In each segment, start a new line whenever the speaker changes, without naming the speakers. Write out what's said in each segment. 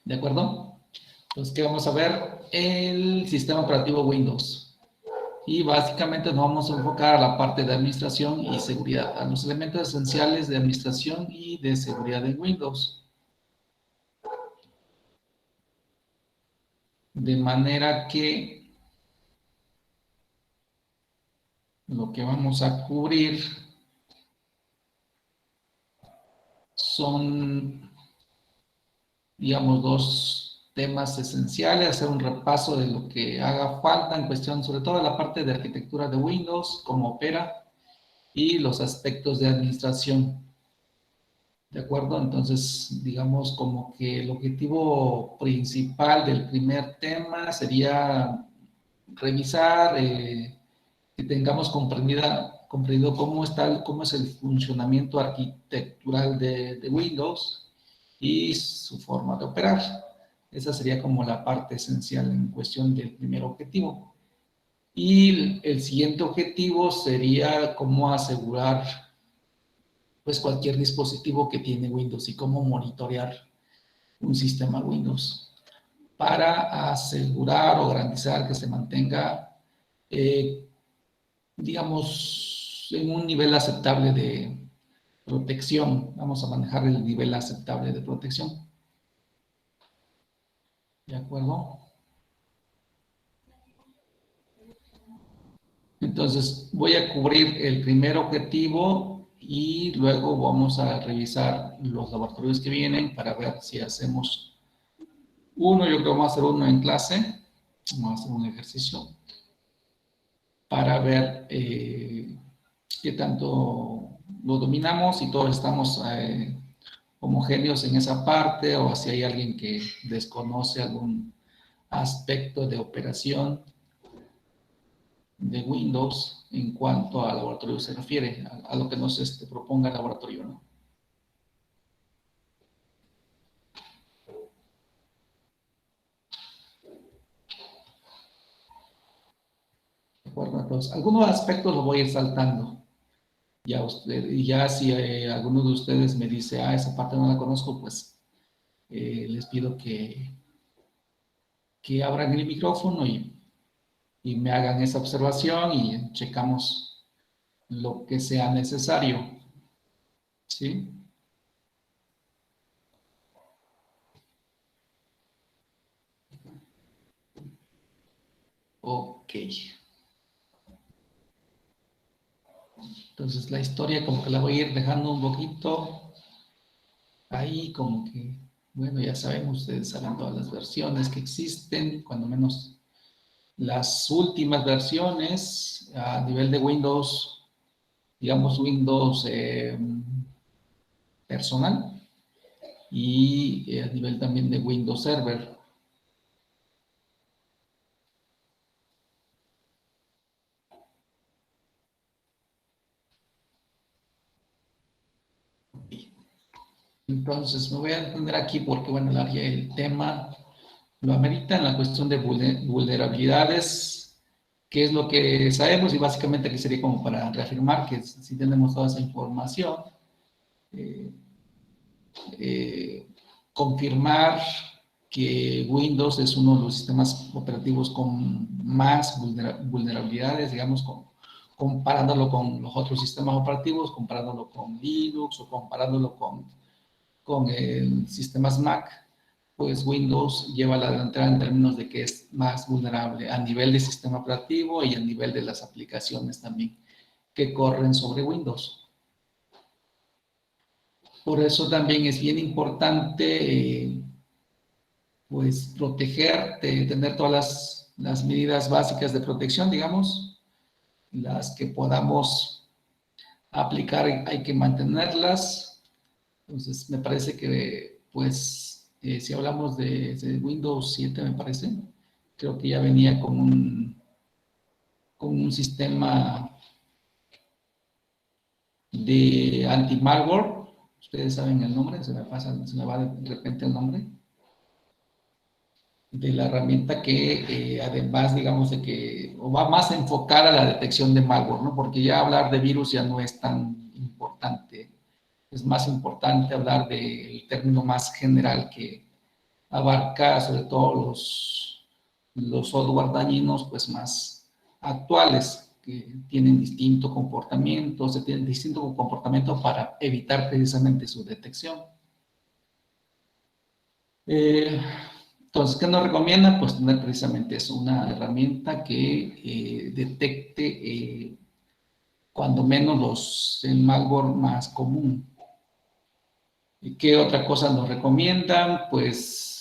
¿De acuerdo? Entonces, ¿qué vamos a ver? El sistema operativo Windows. Y básicamente nos vamos a enfocar a la parte de administración y seguridad, a los elementos esenciales de administración y de seguridad de Windows. De manera que lo que vamos a cubrir son, digamos, dos temas esenciales, hacer un repaso de lo que haga falta en cuestión, sobre todo la parte de arquitectura de Windows, cómo opera, y los aspectos de administración. ¿De acuerdo? Entonces, digamos como que el objetivo principal del primer tema sería revisar, que tengamos comprendido cómo es el funcionamiento arquitectural de Windows y su forma de operar. Esa sería como la parte esencial en cuestión del primer objetivo. Y el siguiente objetivo sería cómo asegurar pues cualquier dispositivo que tiene Windows y cómo monitorear un sistema Windows para asegurar o garantizar que se mantenga, digamos, en un nivel aceptable de protección. Vamos a manejar el nivel aceptable de protección. ¿De acuerdo? Entonces, voy a cubrir el primer objetivo y luego vamos a revisar los laboratorios que vienen para ver si hacemos uno. Yo creo que vamos a hacer uno en clase. Vamos a hacer un ejercicio para ver qué tanto lo dominamos y todos estamos homogéneos en esa parte, o si hay alguien que desconoce algún aspecto de operación de Windows en cuanto al laboratorio se refiere, a lo que nos proponga el laboratorio, ¿no? ¿De acuerdo? Entonces, algunos aspectos los voy a ir saltando. Ya si alguno de ustedes me dice, esa parte no la conozco, pues les pido que abran el micrófono y me hagan esa observación y checamos lo que sea necesario. ¿Sí? Ok. Entonces la historia como que la voy a ir dejando un poquito ahí, como que, bueno, ya sabemos, ustedes saben todas las versiones que existen, cuando menos las últimas versiones a nivel de Windows, digamos Windows personal y a nivel también de Windows Server. Entonces me voy a entender aquí porque, bueno, el tema lo amerita en la cuestión de vulnerabilidades, qué es lo que sabemos, y básicamente aquí sería como para reafirmar que si tenemos toda esa información, eh, confirmar que Windows es uno de los sistemas operativos con más vulnerabilidades, digamos, comparándolo con los otros sistemas operativos, comparándolo con Linux o comparándolo con sistemas Mac, pues Windows lleva la delantera en términos de que es más vulnerable a nivel de sistema operativo y a nivel de las aplicaciones también que corren sobre Windows. Por eso también es bien importante, pues, proteger, tener todas las medidas básicas de protección, digamos, las que podamos aplicar, hay que mantenerlas. Entonces, me parece que, pues, si hablamos de Windows 7, me parece, creo que ya venía con un sistema de anti-malware. Ustedes saben el nombre, se me va de repente el nombre de la herramienta que además, digamos, de que o va más enfocada a la detección de malware, ¿no? Porque ya hablar de virus ya no es tan importante. Es más importante hablar del término más general abarca sobre todo los software dañinos pues más actuales, que tienen distinto comportamiento, se tienen distinto comportamiento para evitar precisamente su detección. Entonces, ¿qué nos recomienda? Pues tener precisamente eso, una herramienta que detecte cuando menos el malware más común. ¿Y qué otra cosa nos recomiendan? Pues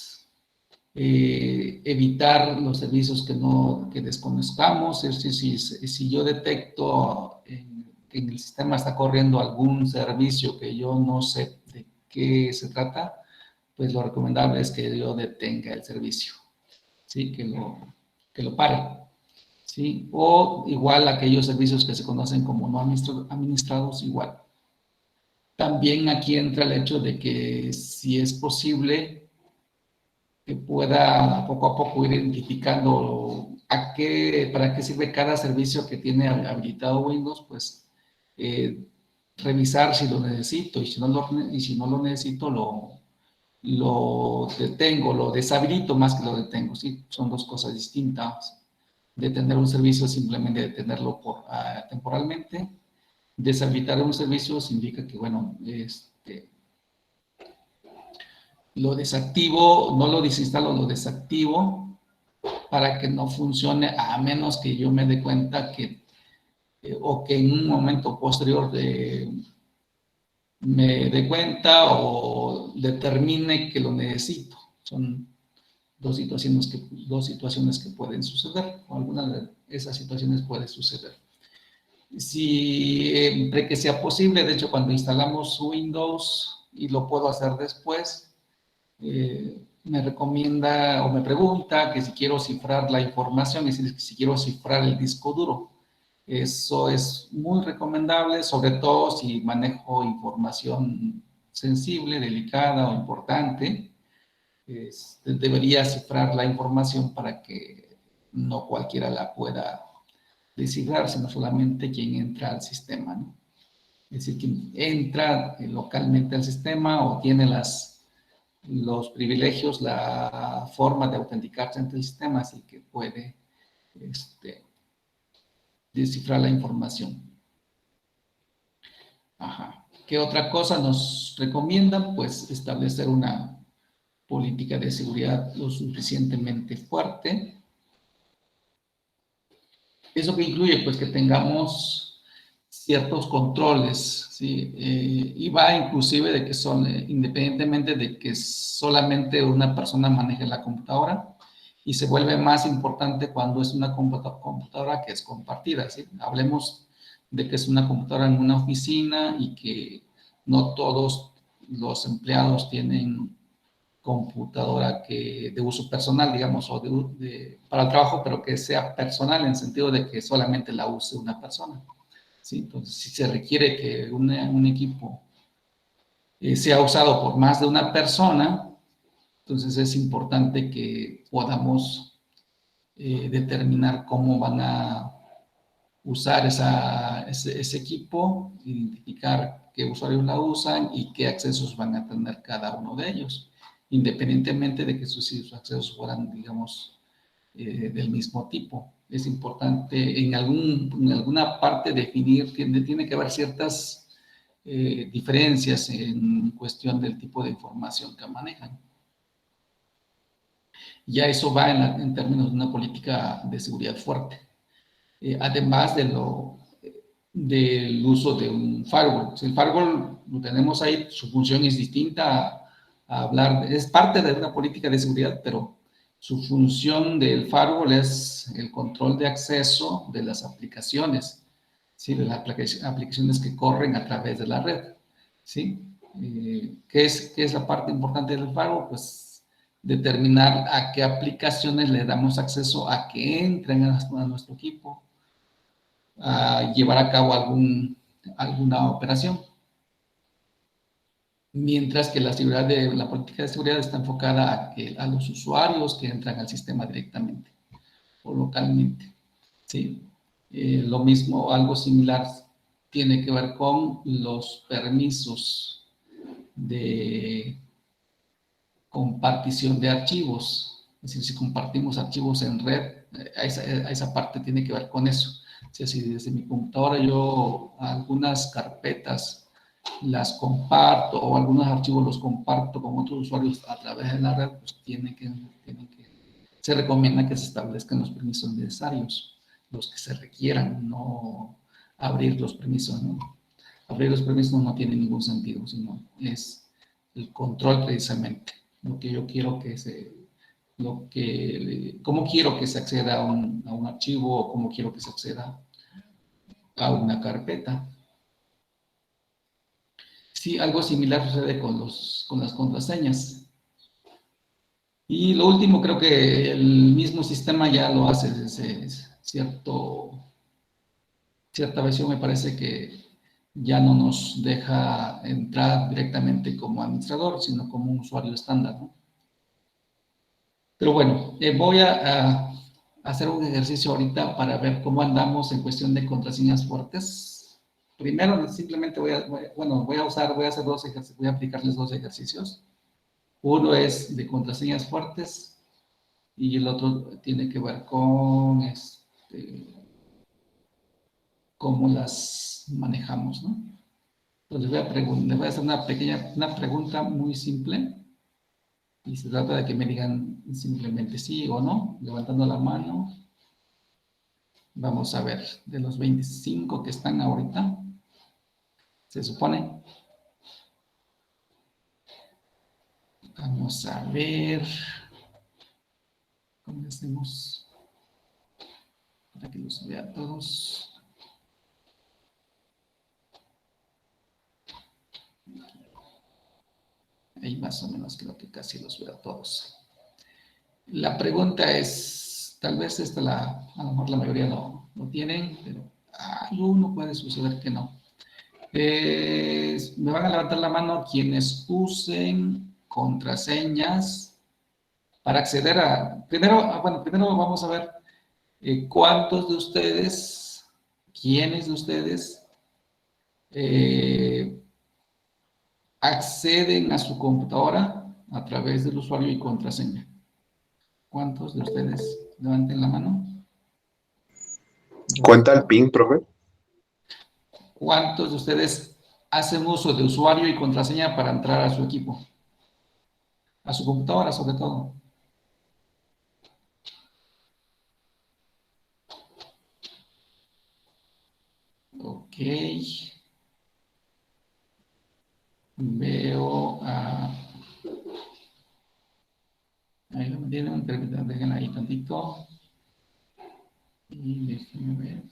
evitar los servicios que desconozcamos. Es decir, si yo detecto que en el sistema está corriendo algún servicio que yo no sé de qué se trata, pues lo recomendable es que yo detenga el servicio, ¿sí? Que lo pare, ¿sí? O igual aquellos servicios que se conocen como no administrados, igual. También aquí entra el hecho de que si es posible que pueda poco a poco ir identificando para qué sirve cada servicio que tiene habilitado Windows, pues revisar si lo necesito y si no lo necesito lo detengo, lo deshabilito más que lo detengo, ¿sí? Son dos cosas distintas. Detener un servicio es simplemente detenerlo temporalmente. Deshabilitar un servicio significa que, bueno, lo desactivo, no lo desinstalo, lo desactivo para que no funcione a menos que yo me dé cuenta o que en un momento posterior me dé cuenta o determine que lo necesito. Son dos situaciones que pueden suceder, o alguna de esas situaciones puede suceder. Siempre que sea posible, de hecho, cuando instalamos Windows, y lo puedo hacer después, me recomienda o me pregunta que si quiero cifrar la información, es decir, si quiero cifrar el disco duro. Eso es muy recomendable, sobre todo si manejo información sensible, delicada o importante. Debería cifrar la información para que no cualquiera la pueda descifrar, sino solamente quien entra al sistema, ¿no? Es decir, quien entra localmente al sistema o tiene los privilegios, la forma de autenticarse ante el sistema, así que puede descifrar la información. Ajá. ¿Qué otra cosa nos recomiendan? Pues establecer una política de seguridad lo suficientemente fuerte. ¿Eso que incluye? Pues que tengamos ciertos controles, ¿sí? Y va inclusive de que son, independientemente de que solamente una persona maneje la computadora, y se vuelve más importante cuando es una computadora que es compartida, ¿sí? Hablemos de que es una computadora en una oficina y que no todos los empleados tienen computadora de uso personal, digamos, o para el trabajo, pero que sea personal en el sentido de que solamente la use una persona, ¿sí? Entonces, si se requiere que un equipo sea usado por más de una persona, entonces es importante que podamos determinar cómo van a usar ese equipo, identificar qué usuarios la usan y qué accesos van a tener cada uno de ellos, independientemente de que sus accesos fueran, digamos, del mismo tipo. Es importante en alguna parte definir, tiene que haber ciertas diferencias en cuestión del tipo de información que manejan. Ya eso va en términos de una política de seguridad fuerte. Además del uso de un firewall. Si el firewall lo tenemos ahí, su función es distinta a hablar, es parte de una política de seguridad, pero su función del firewall es el control de acceso de las aplicaciones, ¿sí? De las aplicaciones que corren a través de la red, ¿sí? ¿Qué es la parte importante del firewall? Pues determinar a qué aplicaciones le damos acceso a que entren a nuestro equipo, a llevar a cabo alguna operación. Mientras que la política de seguridad está enfocada a los usuarios que entran al sistema directamente o localmente, ¿sí? Lo mismo, algo similar tiene que ver con los permisos compartición de archivos. Es decir, si compartimos archivos en red, a esa parte tiene que ver con eso. Si desde mi computadora yo algunas carpetas las comparto o algunos archivos los comparto con otros usuarios a través de la red, pues se recomienda que se establezcan los permisos necesarios, los que se requieran, no abrir los permisos, ¿no? Abrir los permisos no tiene ningún sentido, sino es el control precisamente, lo que yo quiero que cómo quiero que se acceda a un archivo o cómo quiero que se acceda a una carpeta. Sí, algo similar sucede con las contraseñas. Y lo último, creo que el mismo sistema ya lo hace desde cierta versión, me parece que ya no nos deja entrar directamente como administrador, sino como un usuario estándar, ¿no? Pero bueno, voy a hacer un ejercicio ahorita para ver cómo andamos en cuestión de contraseñas fuertes. Primero, simplemente voy a hacer dos ejercicios, voy a aplicarles dos ejercicios. Uno es de contraseñas fuertes y el otro tiene que ver con cómo las manejamos, ¿no? Entonces les voy a hacer una pregunta muy simple y se trata de que me digan simplemente sí o no, levantando la mano. Vamos a ver, de los 25 que están ahorita, se supone. Vamos a ver cómo hacemos para que los vea todos. Ahí más o menos creo que casi los veo todos. La pregunta es, tal vez a lo mejor la mayoría no tienen, pero uno puede suceder que no. Me van a levantar la mano quienes usen contraseñas para acceder primero vamos a ver cuántos de ustedes, quiénes de ustedes acceden a su computadora a través del usuario y contraseña. ¿Cuántos de ustedes levanten la mano?
¿Cuenta el PIN, profe?
¿Cuántos de ustedes hacen uso de usuario y contraseña para entrar a su equipo? A su computadora, sobre todo. Ok. Veo a... Ahí lo tienen, déjenla ahí tantito. Y déjenme ver.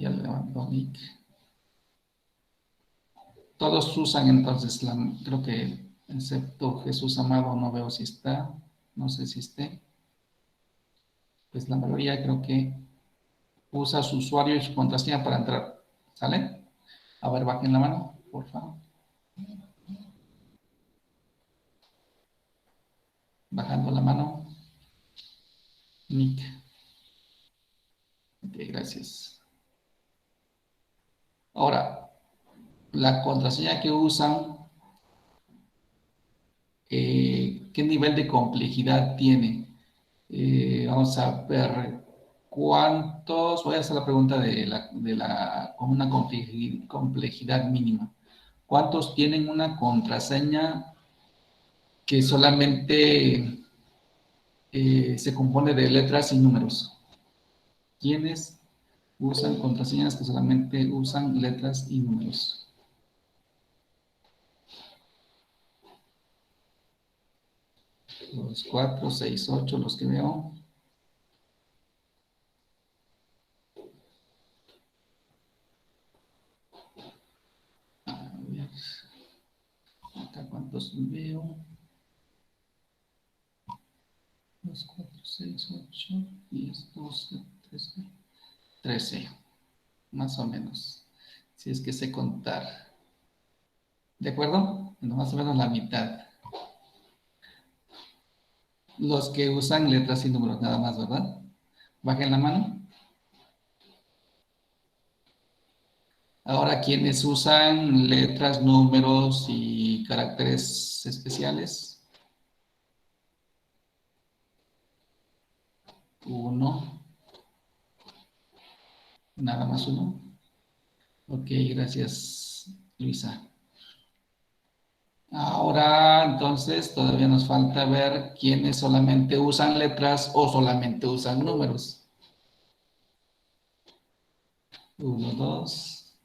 Ya le levantó Nick. Todos usan entonces, creo que excepto Jesús Amado, no veo si está, no sé si esté. Pues la mayoría creo que usa su usuario y su contraseña para entrar. ¿Sale? A ver, bajen la mano, por favor. Bajando la mano. Nick. Ok, gracias. Ahora, la contraseña que usan, ¿qué nivel de complejidad tiene? Vamos a ver cuántos, voy a hacer la pregunta con una complejidad mínima. ¿Cuántos tienen una contraseña que solamente se compone de letras y números? ¿Quiénes usan contraseñas que solamente usan letras y números? Los 4, 6, 8, los que veo. A ver, acá cuántos veo. 2, 4, 6, 8, 10, 12, 13, 13, más o menos, si es que sé contar. ¿De acuerdo? Bueno, más o menos la mitad. Los que usan letras y números nada más, ¿verdad? Bajen la mano. Ahora, ¿quiénes usan letras, números y caracteres especiales? Uno. Nada más uno. Ok, gracias, Luisa. Ahora, entonces, todavía nos falta ver quiénes solamente usan letras o solamente usan números. Uno, dos.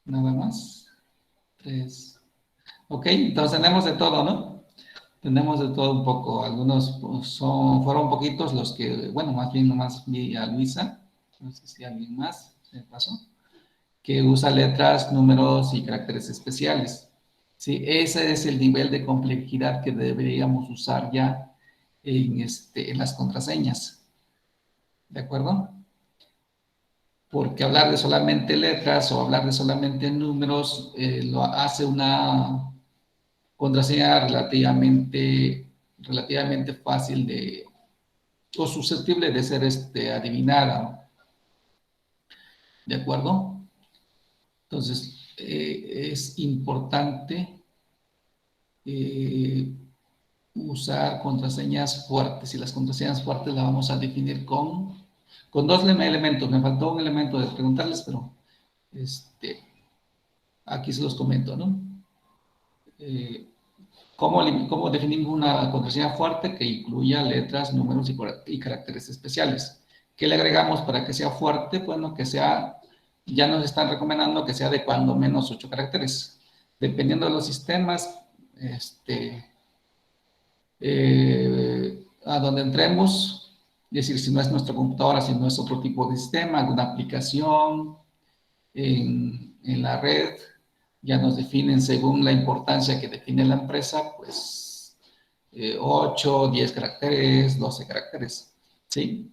Nada más. Tres. Ok, entonces tenemos de todo, ¿no? Tenemos de todo un poco. Algunos pues, fueron poquitos los que, bueno, más bien nomás vi a Luisa. No sé si alguien más se pasó. Que usa letras, números y caracteres especiales. Sí, ese es el nivel de complejidad que deberíamos usar ya en las contraseñas. ¿De acuerdo? Porque hablar de solamente letras o hablar de solamente números lo hace una contraseña relativamente fácil o susceptible de ser adivinada. ¿De acuerdo? Entonces, es importante eh, usar contraseñas fuertes y las contraseñas fuertes las vamos a definir con dos elementos. Me faltó un elemento de preguntarles, pero aquí se los comento, ¿no? Eh, ¿Cómo definimos una contraseña fuerte que incluya letras, números y caracteres especiales? ¿Qué le agregamos para que sea fuerte? Bueno, que sea, ya nos están recomendando que sea de cuando menos 8 caracteres. Dependiendo de los sistemas, a donde entremos, es decir, si no es nuestra computadora, si no es otro tipo de sistema, alguna aplicación en la red, ya nos definen según la importancia que define la empresa, pues 8, 10 caracteres, 12 caracteres, ¿sí?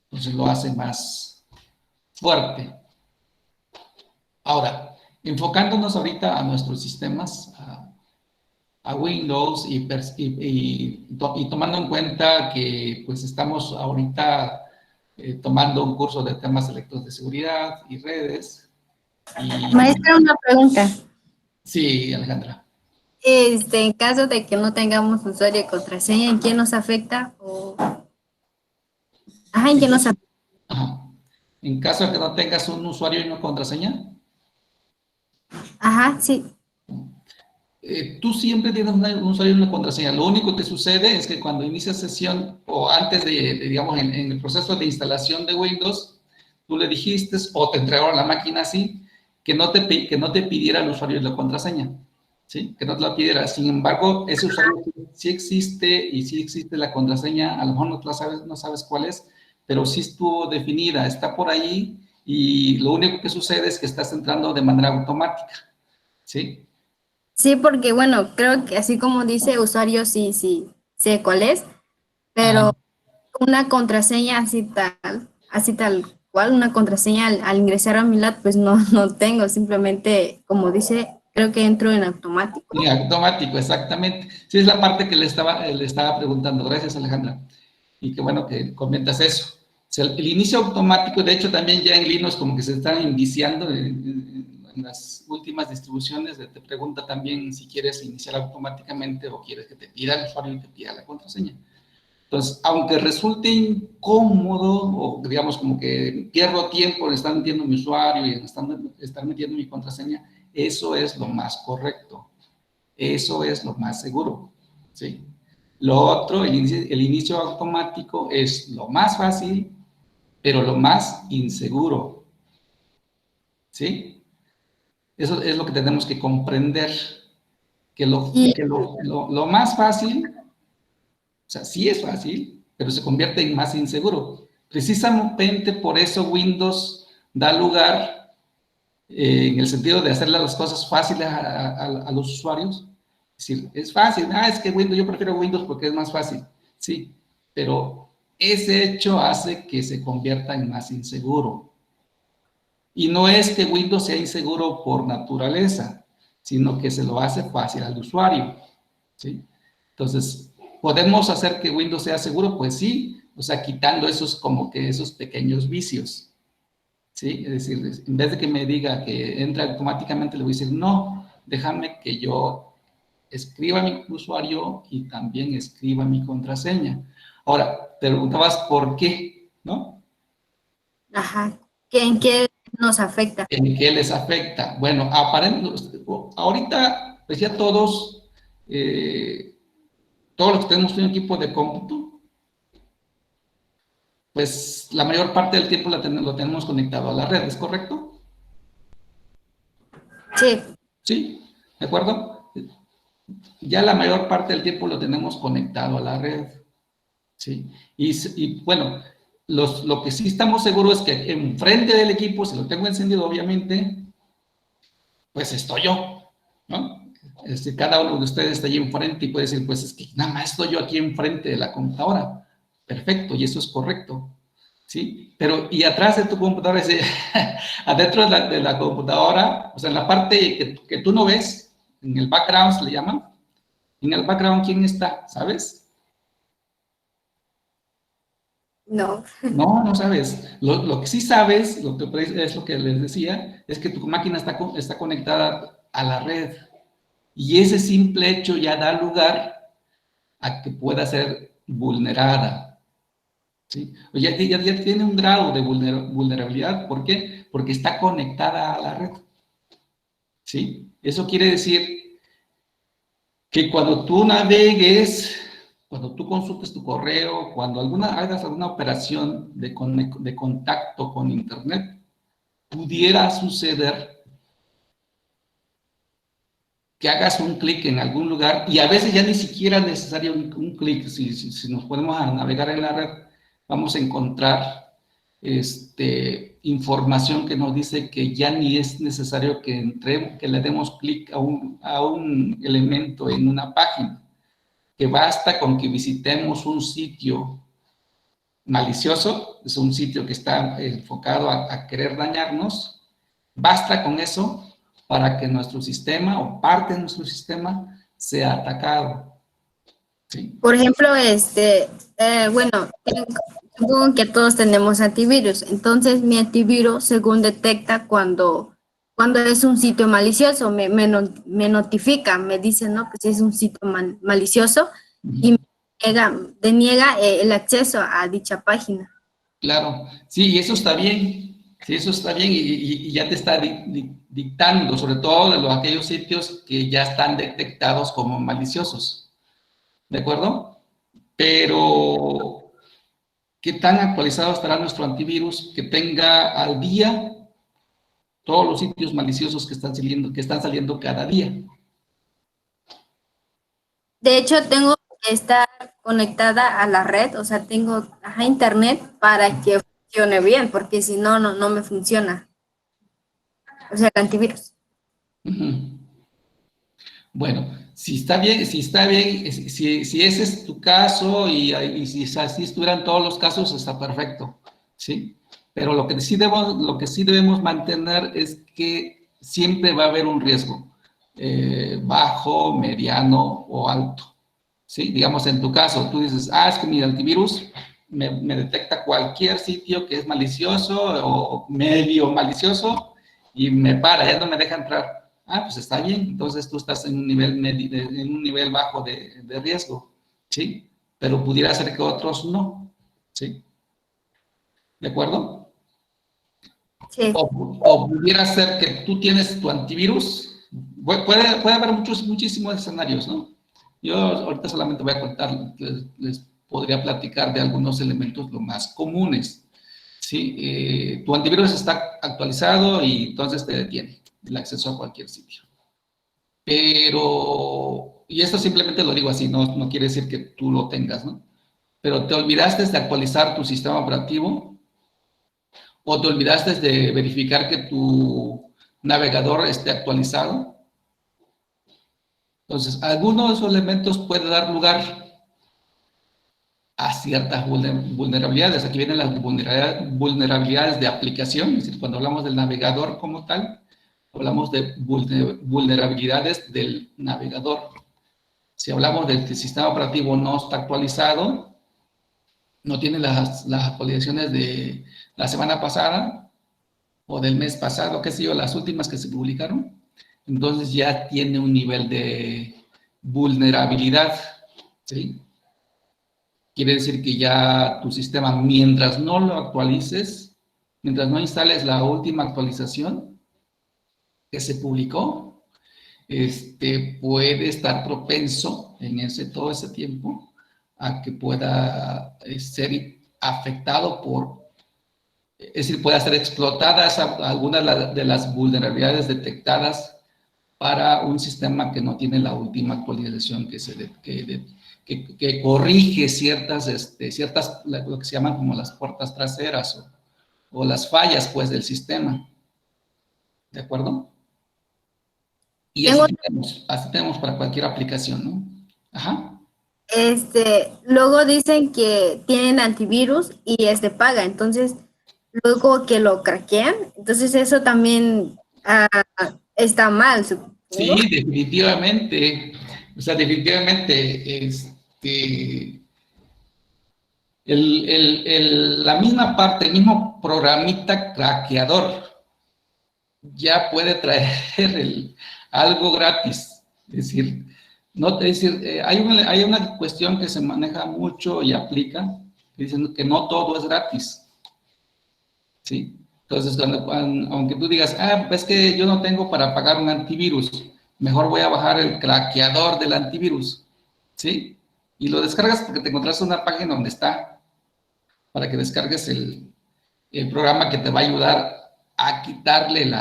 Entonces lo hace más fuerte. Ahora, enfocándonos ahorita a nuestros sistemas, a Windows y tomando en cuenta que pues estamos ahorita tomando un curso de temas electos de seguridad y redes.
Maestra, una pregunta.
Sí, Alejandra.
En caso de que no tengamos usuario y contraseña, ¿en qué nos afecta? Ajá, ¿en
En,
qué nos afecta?
ajá. En caso de que no tengas un usuario y una contraseña,
Ajá, sí.
tú siempre tienes un usuario y una contraseña. Lo único que sucede es que cuando inicias sesión o antes digamos, en el proceso de instalación de Windows, tú le dijiste o te entregaron la máquina así, que no te pidiera el usuario y la contraseña, ¿sí? Que no te la pidiera. Sin embargo, ese usuario sí existe y sí existe la contraseña, a lo mejor no sabes cuál es, pero sí estuvo definida, está por ahí y lo único que sucede es que estás entrando de manera automática, ¿sí?
Sí, porque bueno, creo que así como dice usuario, sí, sí, sé cuál es,
Ajá.
pero una contraseña así tal cual, una contraseña al ingresar a mi lab, pues no, no tengo, simplemente, como dice, creo que entro en automático.
Sí, automático, exactamente. Sí, es la parte que le estaba preguntando. Gracias, Alejandra. Y qué bueno que comentas eso. O sea, el inicio automático, de hecho, también ya en Linux como que se están iniciando en las últimas distribuciones, te pregunta también si quieres iniciar automáticamente o quieres que te pida el usuario y te pida la contraseña. Entonces, aunque resulte incómodo o digamos como que pierdo tiempo en estar metiendo mi usuario y en estar metiendo mi contraseña, eso es lo más correcto. Eso es lo más seguro, ¿sí? Lo otro, el inicio automático es lo más fácil, pero lo más inseguro, ¿sí? Eso es lo que tenemos que comprender, que
Y
lo más fácil, o sea, sí es fácil, pero se convierte en más inseguro. Precisamente por eso Windows da lugar, en el sentido de hacerle las cosas fáciles a los usuarios. Es decir, es fácil, es que Windows, yo prefiero Windows porque es más fácil, sí, pero ese hecho hace que se convierta en más inseguro. Y no es que Windows sea inseguro por naturaleza, sino que se lo hace fácil al usuario, ¿sí? Entonces, ¿podemos hacer que Windows sea seguro? Pues sí, O sea, quitando esos como que esos pequeños vicios, ¿sí? Es decir, en vez de que me diga que entra automáticamente, le voy a decir, no, déjame que yo escriba mi usuario y también escriba mi contraseña. Ahora, te preguntabas por qué, ¿no?
Ajá. ¿En qué nos afecta?
¿En qué les afecta? Bueno, ahorita, pues ya todos los que tenemos un equipo de cómputo, pues la mayor parte del tiempo lo tenemos conectado a la red, ¿es correcto?
Sí.
Sí, ¿de acuerdo? Ya la mayor parte del tiempo lo tenemos conectado a la red, ¿sí? Y bueno, lo que sí estamos seguros es que enfrente del equipo, si lo tengo encendido, obviamente, pues estoy yo, ¿no? Cada uno de ustedes está allí enfrente y puede decir, pues es que nada más estoy yo aquí enfrente de la computadora. Perfecto, y eso es correcto, ¿sí? Pero, y atrás de tu computadora, adentro de la computadora, o sea, en la parte que tú no ves, en el background se le llama, en el background, ¿quién está? ¿Sabes?
No.
No, no sabes. Lo que sí sabes, lo que es lo que les decía, es que tu máquina está conectada a la red. Y ese simple hecho ya da lugar a que pueda ser vulnerada, ¿sí? O ya tiene un grado de vulnerabilidad. ¿Por qué? Porque está conectada a la red, ¿sí? Eso quiere decir que cuando tú navegues, cuando tú consultes tu correo, cuando hagas alguna operación de contacto con Internet, pudiera suceder que hagas un clic en algún lugar y a veces ya ni siquiera es necesario un clic. Si nos ponemos a navegar en la red, vamos a encontrar información que nos dice que ya ni es necesario que le demos clic a un elemento en una página, que basta con que visitemos un sitio malicioso, es un sitio que está enfocado a querer dañarnos, basta con eso para que nuestro sistema o parte de nuestro sistema sea atacado. ¿Sí?
Por ejemplo, bueno, supongo que todos tenemos antivirus. Entonces, mi antivirus, según detecta cuando es un sitio malicioso, me notifica, me dice, ¿no? Pues es un sitio malicioso y me deniega el acceso a dicha página.
Claro, sí, y eso está bien, sí, eso está bien y ya te está dictando, sobre todo de aquellos sitios que ya están detectados como maliciosos, ¿de acuerdo? Pero, ¿qué tan actualizado estará nuestro antivirus que tenga al día todos los sitios maliciosos que están saliendo cada día?
De hecho, tengo que estar conectada a la red, o sea, tengo internet para que funcione bien, porque si no, no me funciona. O sea, el antivirus.
Uh-huh. Bueno, si ese es tu caso y si así estuvieran todos los casos, está perfecto, ¿sí? Pero lo que sí debemos mantener es que siempre va a haber un riesgo, bajo, mediano o alto, ¿sí? Digamos, en tu caso, tú dices, es que mi antivirus me detecta cualquier sitio que es malicioso o medio malicioso y me para, ya no me deja entrar. Pues está bien, entonces tú estás en un nivel bajo de riesgo, ¿sí? Pero pudiera ser que otros no, ¿sí? ¿De acuerdo?
Sí.
O pudiera ser que tú tienes tu antivirus, puede haber muchísimos escenarios, ¿no? Yo ahorita solamente voy a contar, les podría platicar de algunos elementos lo más comunes, ¿sí? Tu antivirus está actualizado y entonces te detiene el acceso a cualquier sitio. Pero, y esto simplemente lo digo así, no quiere decir que tú lo tengas, ¿no? Pero te olvidaste de actualizar tu sistema operativo o te olvidaste de verificar que tu navegador esté actualizado. Entonces, alguno de esos elementos puede dar lugar a ciertas vulnerabilidades. Aquí vienen las vulnerabilidades de aplicación, es decir, cuando hablamos del navegador como tal, hablamos de vulnerabilidades del navegador. Si hablamos del que el sistema operativo no está actualizado, no tiene las actualizaciones de la semana pasada o del mes pasado, qué sé yo, las últimas que se publicaron, entonces ya tiene un nivel de vulnerabilidad, ¿sí? Quiere decir que ya tu sistema, mientras no lo actualices, mientras no instales la última actualización que se publicó, puede estar propenso en todo ese tiempo a que pueda ser afectado es decir, pueda ser explotadas algunas de las vulnerabilidades detectadas para un sistema que no tiene la última actualización que corrige ciertas, lo que se llaman como las puertas traseras o las fallas, pues, del sistema. ¿De acuerdo? Y
Tengo,
así tenemos para cualquier aplicación, ¿no? Ajá.
luego dicen que tienen antivirus y paga, entonces luego que lo craquean, entonces eso también está mal, supongo.
Sí, definitivamente. O sea, definitivamente, la misma parte, el mismo programita craqueador ya puede traer algo gratis. Es decir, no, es decir hay una cuestión que se maneja mucho y aplica, diciendo que no todo es gratis. ¿Sí? Entonces, aunque tú digas, es que yo no tengo para pagar un antivirus, mejor voy a bajar el craqueador del antivirus, ¿sí? Y lo descargas porque te encontraste una página donde está, para que descargues el programa que te va a ayudar a quitarle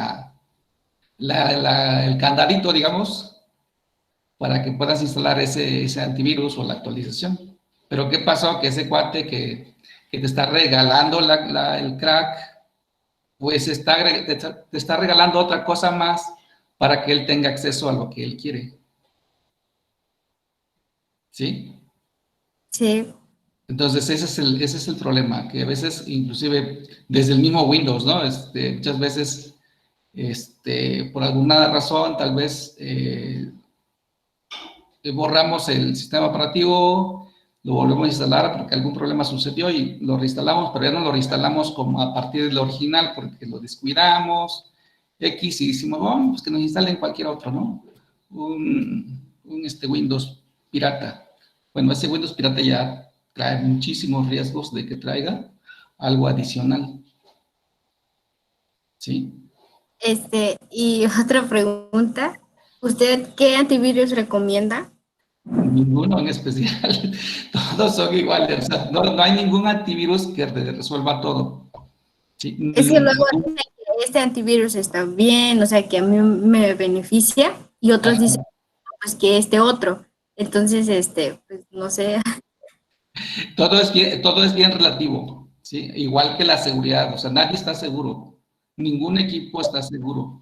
el candadito, digamos, para que puedas instalar ese antivirus o la actualización. Pero ¿qué pasó? Que ese cuate que te está regalando el crack, pues te está regalando otra cosa más para que él tenga acceso a lo que él quiere. ¿Sí?
Sí.
Entonces, ese es el problema, que a veces, inclusive, desde el mismo Windows, ¿no? Muchas veces, por alguna razón, tal vez borramos el sistema operativo, lo volvemos a instalar porque algún problema sucedió y lo reinstalamos, pero ya no lo reinstalamos como a partir del original porque lo descuidamos, X, y decimos, bueno, pues que nos instalen cualquier otro, ¿no? Un Windows pirata. Bueno, ese Windows pirata ya trae muchísimos riesgos de que traiga algo adicional. ¿Sí?
Y otra pregunta, ¿usted qué antivirus recomienda?
Ninguno en especial, todos son iguales, o sea, no hay ningún antivirus que resuelva todo. Sí,
Es que luego dicen que este antivirus está bien, o sea, que a mí me beneficia, y otros dicen pues que otro. Entonces, pues no sé.
todo es bien relativo, ¿sí? Igual que la seguridad, o sea, nadie está seguro, ningún equipo está seguro,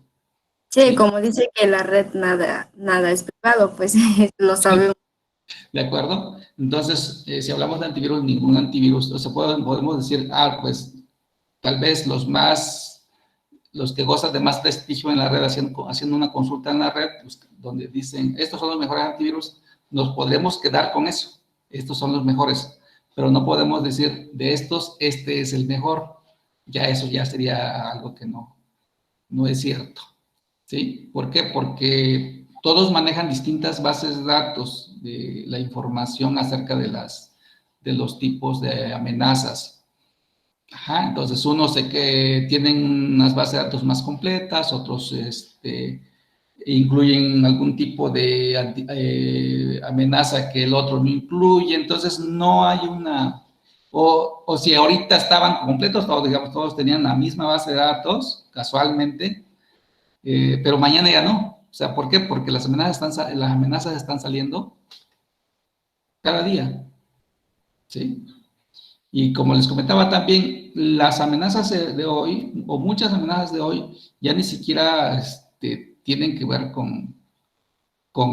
Sí,
¿sí?
como dice que la red nada es privado, pues lo sabemos.
¿De acuerdo? Entonces, si hablamos de antivirus, ningún antivirus, o sea, podemos decir, pues tal vez los que gozan de más prestigio en la red, haciendo una consulta en la red, pues, donde dicen, estos son los mejores antivirus, nos podemos quedar con eso, estos son los mejores, pero no podemos decir, de estos, este es el mejor, ya eso ya sería algo que no es cierto, ¿sí? ¿Por qué? Porque todos manejan distintas bases de datos de la información acerca de los tipos de amenazas. Ajá, entonces unos sé que tienen unas bases de datos más completas, otros incluyen algún tipo de amenaza que el otro no incluye, entonces no hay o si ahorita estaban completos, todos tenían la misma base de datos, casualmente, pero mañana ya no. O sea, ¿por qué? Porque las amenazas están saliendo cada día, ¿sí? Y como les comentaba también, las amenazas de hoy, o muchas amenazas de hoy, ya ni siquiera tienen que ver con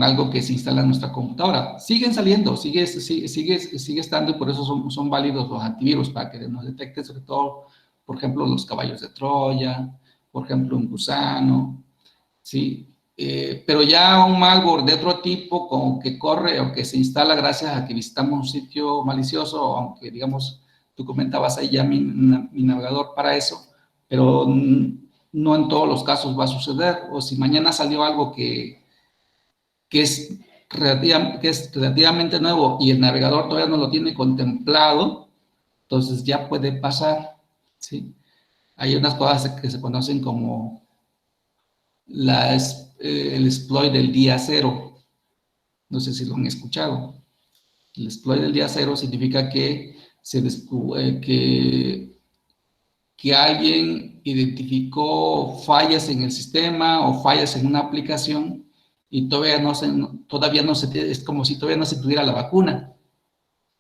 algo que se instala en nuestra computadora. Siguen saliendo, sigue estando, y por eso son válidos los antivirus, para que nos detecten sobre todo, por ejemplo, los caballos de Troya, por ejemplo, un gusano, ¿sí? Pero ya un malware de otro tipo, como que corre o que se instala gracias a que visitamos un sitio malicioso, aunque digamos tú comentabas ahí ya mi navegador para eso, pero no en todos los casos va a suceder. O si mañana salió algo que es relativamente nuevo y el navegador todavía no lo tiene contemplado, entonces ya puede pasar, ¿sí? Hay unas cosas que se conocen como el exploit del día cero. No sé si lo han escuchado. El exploit del día cero significa que que alguien identificó fallas en el sistema o fallas en una aplicación y todavía no se, es como si todavía no se tuviera la vacuna,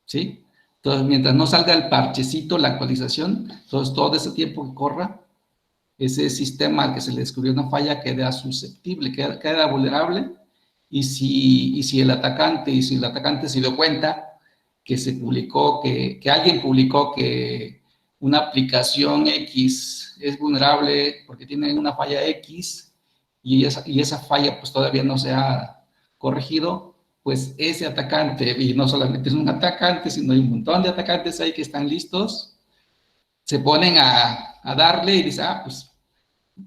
¿sí? Entonces, mientras no salga el parchecito, la actualización, entonces todo ese tiempo que corra, ese sistema al que se le descubrió una falla queda susceptible, queda vulnerable, y si el atacante se dio cuenta que se publicó, que alguien publicó que una aplicación X es vulnerable porque tiene una falla X y esa falla pues todavía no se ha corregido, pues ese atacante, y no solamente es un atacante, sino hay un montón de atacantes ahí que están listos, se ponen a darle y dicen, pues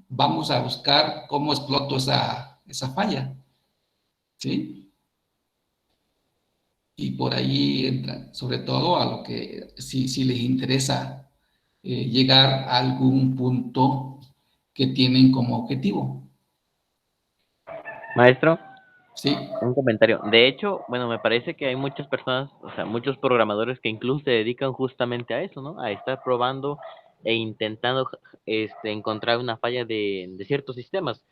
vamos a buscar cómo exploto esa falla, ¿sí? Y por ahí entran, sobre todo a lo que si les interesa llegar a algún punto que tienen como objetivo,
Maestro,
¿sí?
un comentario. De hecho, bueno, me parece que hay muchas personas, o sea, muchos programadores que incluso se dedican justamente a eso, ¿no? A estar probando e intentando encontrar una falla de ciertos sistemas.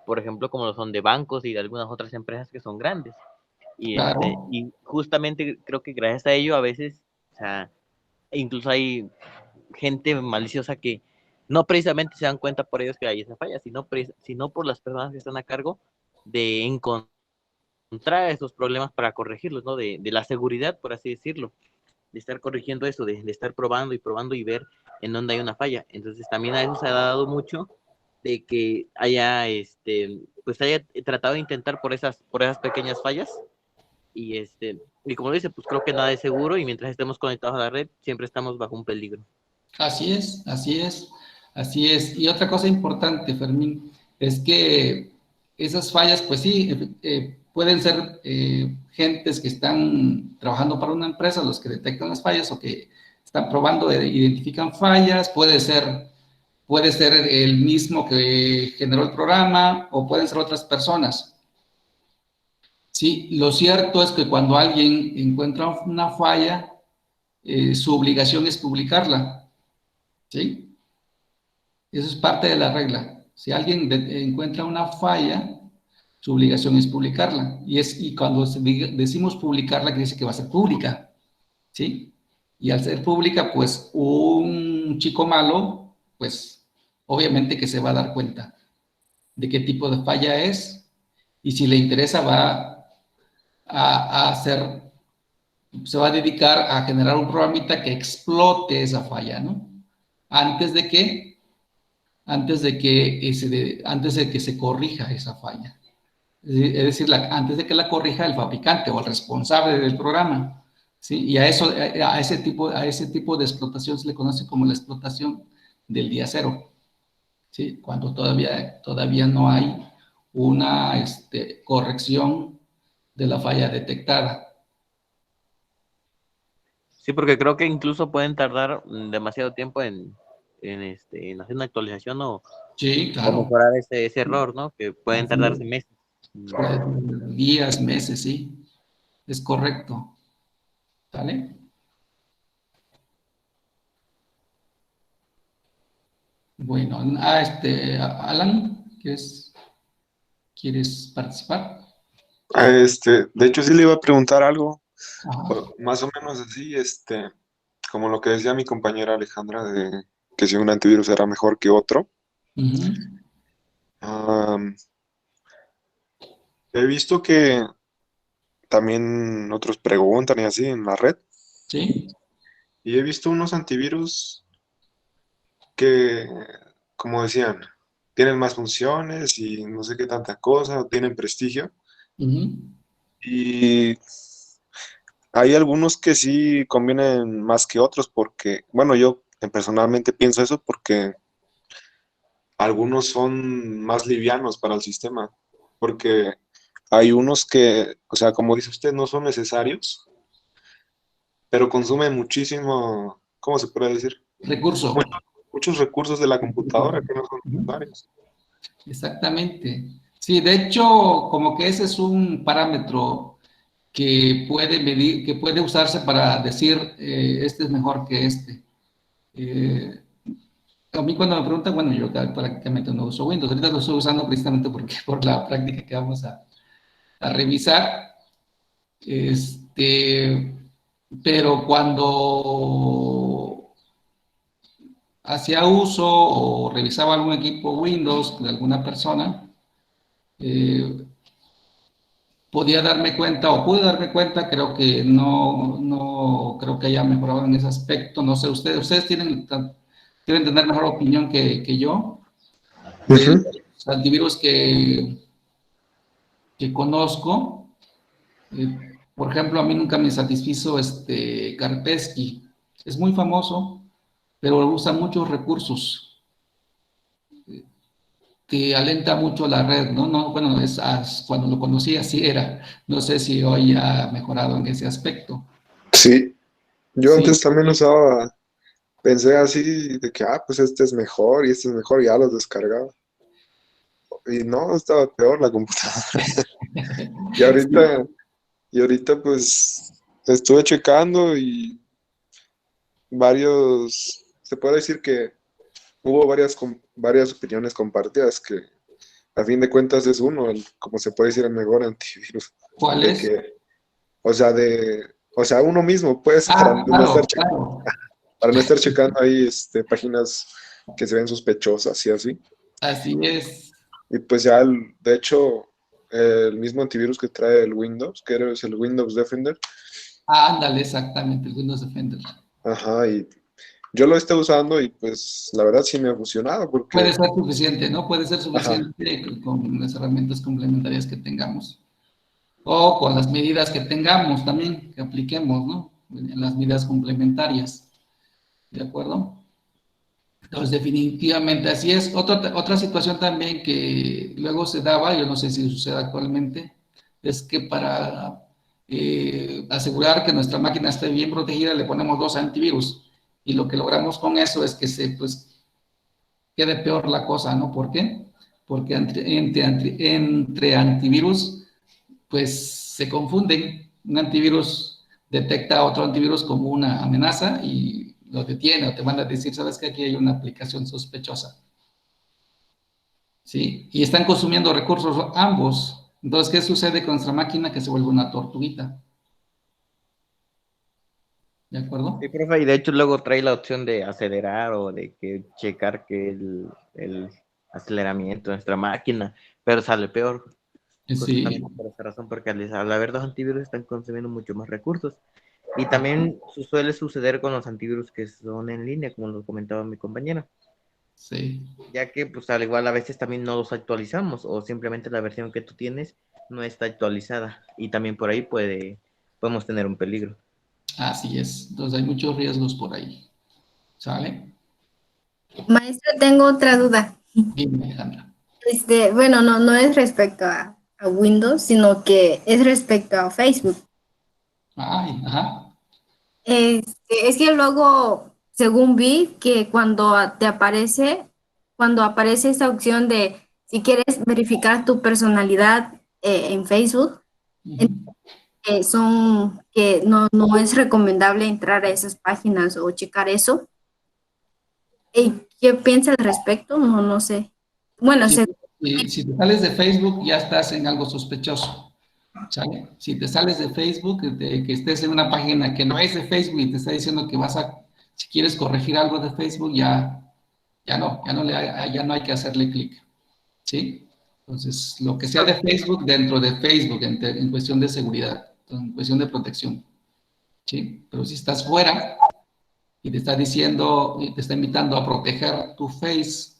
Por ejemplo, como lo son de bancos y de algunas otras empresas que son grandes.
Claro,
Y justamente creo que gracias a ello a veces, o sea, incluso hay gente maliciosa que no precisamente se dan cuenta por ellos que hay esa falla, sino por las personas que están a cargo de encontrar esos problemas para corregirlos, ¿no? De la seguridad, por así decirlo, de estar corrigiendo eso, de estar probando y ver en dónde hay una falla. Entonces también a eso se ha dado mucho de que haya, pues haya tratado de intentar por esas pequeñas fallas y y como dice, pues creo que nada es seguro y mientras estemos conectados a la red siempre estamos bajo un peligro.
así es, así es, así es. Y otra cosa importante, Fermín, es que esas fallas, pues sí, pueden ser gentes que están trabajando para una empresa, los que detectan las fallas o que están probando, identifican fallas, puede ser el mismo que generó el programa o pueden ser otras personas. Sí, lo cierto es que cuando alguien encuentra una falla, su obligación es publicarla, ¿sí? Eso es parte de la regla. Si alguien encuentra una falla, su obligación es publicarla. Y cuando decimos publicarla, quiere decir que va a ser pública, ¿sí? Y al ser pública, pues un chico malo, pues obviamente que se va a dar cuenta de qué tipo de falla es y si le interesa va a hacer, se va a dedicar a generar un programita que explote esa falla, ¿no? Antes de que antes de que se corrija esa falla. Es decir, antes de que la corrija el fabricante o el responsable del programa. ¿Sí? Y a ese tipo de explotación se le conoce como la explotación del día cero. ¿Sí? Cuando todavía no hay una corrección de la falla detectada.
Sí, porque creo que incluso pueden tardar demasiado tiempo en hacer una actualización
Sí,
o
claro.
mejorar ese error, ¿no? Que pueden
Así
tardarse
es.
meses.
Puede ser días, meses, sí. Es correcto. ¿Sale? Bueno, Alan, ¿quieres participar?
De hecho sí le iba a preguntar algo,
Ajá.
más o menos así, como lo que decía mi compañera Alejandra, de que si un antivirus era mejor que otro.
Ujú.
Am, He visto que también otros preguntan y así en la red,
Sí.
y he visto unos antivirus que, como decían, tienen más funciones y no sé qué tanta cosa, o tienen prestigio.
Ujú.
Y hay algunos que sí convienen más que otros porque, bueno, yo personalmente pienso eso porque algunos son más livianos para el sistema, porque hay unos que, o sea, como dice usted, no son necesarios, pero consumen muchísimo, ¿cómo se puede decir?
Recurso.
Muchos, muchos recursos de la computadora que no son
Ujú.
necesarios.
Exactamente. Sí, de hecho, como que ese es un parámetro que puede medir, que puede usarse para decir este es mejor que este. Eh, a mí cuando me preguntan, bueno, yo prácticamente no uso Windows, ahorita lo estoy usando precisamente porque por la práctica que vamos a revisar, pero cuando hacía uso o revisaba algún equipo Windows de alguna persona, eh, podía darme cuenta o pude darme cuenta, creo que no creo que haya mejorado en ese aspecto, no sé, ustedes deben tener mejor opinión que yo de
Ujú.
los antivirus que conozco. Por ejemplo, a mí nunca me satisfizo Kaspersky, es muy famoso, pero usa muchos recursos que alenta mucho la red, ¿no? No, bueno, cuando lo conocí así era. No sé si hoy ha mejorado en ese aspecto.
Sí, yo
Sí,
antes también usaba, pensé así de que, pues este es mejor y este es mejor, y ya los descargaba. Y no, estaba peor la computadora. Y ahorita, y ahorita pues estuve checando y se puede decir que hubo varias opiniones compartidas que a fin de cuentas es uno, como se puede decir, el mejor antivirus.
¿cuál
De
es?
que, o sea, uno mismo, pues,
Ah, claro, claro.
para no estar checando ahí páginas que se ven sospechosas y así.
Así es.
Y pues ya, de hecho, el mismo antivirus que trae el Windows, es el Windows Defender,
Ah, ándale, exactamente, el Windows Defender.
ajá, y yo lo estoy usando y pues la verdad sí me ha funcionado
Puede
porque,
ser suficiente, ¿no? Puede ser
ajá,
suficiente con las herramientas complementarias que tengamos. O con las medidas que tengamos también, que apliquemos, ¿no? En las medidas complementarias. ¿De acuerdo? Entonces, definitivamente así es. Otra situación también que luego se daba, yo no sé si sucede actualmente, es que para asegurar que nuestra máquina esté bien protegida, le ponemos dos antivirus. Y lo que logramos con eso es que pues, quede peor la cosa, ¿no? ¿Por qué? Porque entre antivirus, pues se confunden. Un antivirus detecta a otro antivirus como una amenaza y lo detiene o te manda a decir, sabes que aquí hay una aplicación sospechosa. ¿Sí? Y están consumiendo recursos ambos. Entonces, ¿qué sucede con nuestra máquina? Que se vuelve una tortuguita. ¿De
Sí,
acuerdo?
profe, y de hecho luego trae la opción de acelerar o de que checar que el aceleramiento de nuestra máquina, pero sale peor,
Sí,
justamente por esa razón, porque al haber dos antivirus están consumiendo mucho más recursos. Y también suele suceder con los antivirus que son en línea, como lo comentaba mi compañero,
sí.
ya que pues al igual a veces también no los actualizamos o simplemente la versión que tú tienes no está actualizada y también por ahí podemos tener un peligro.
Así es. Entonces hay muchos riesgos por ahí. ¿Sale?
Maestra, tengo otra duda.
Dime, Alejandra.
Bueno, no es respecto a Windows, sino que es respecto a Facebook.
Ay, ajá.
Es que luego, según vi, que cuando aparece esa opción de si quieres verificar tu personalidad en Facebook,
Ujú.
son que no es recomendable entrar a esas páginas o checar eso. ¿Qué piensa al respecto? No sé. Bueno,
Si, si te sales de Facebook, ya estás en algo sospechoso. ¿Sale? Si te sales de Facebook, de que estés en una página que no es de Facebook y te está diciendo que si quieres corregir algo de Facebook, ya no hay que hacerle clic. ¿Sí? Entonces, lo que sea de Facebook, dentro de Facebook, en cuestión de seguridad, en cuestión de protección. ¿Sí? Pero si estás fuera y te está diciendo, y te está invitando a proteger tu Face,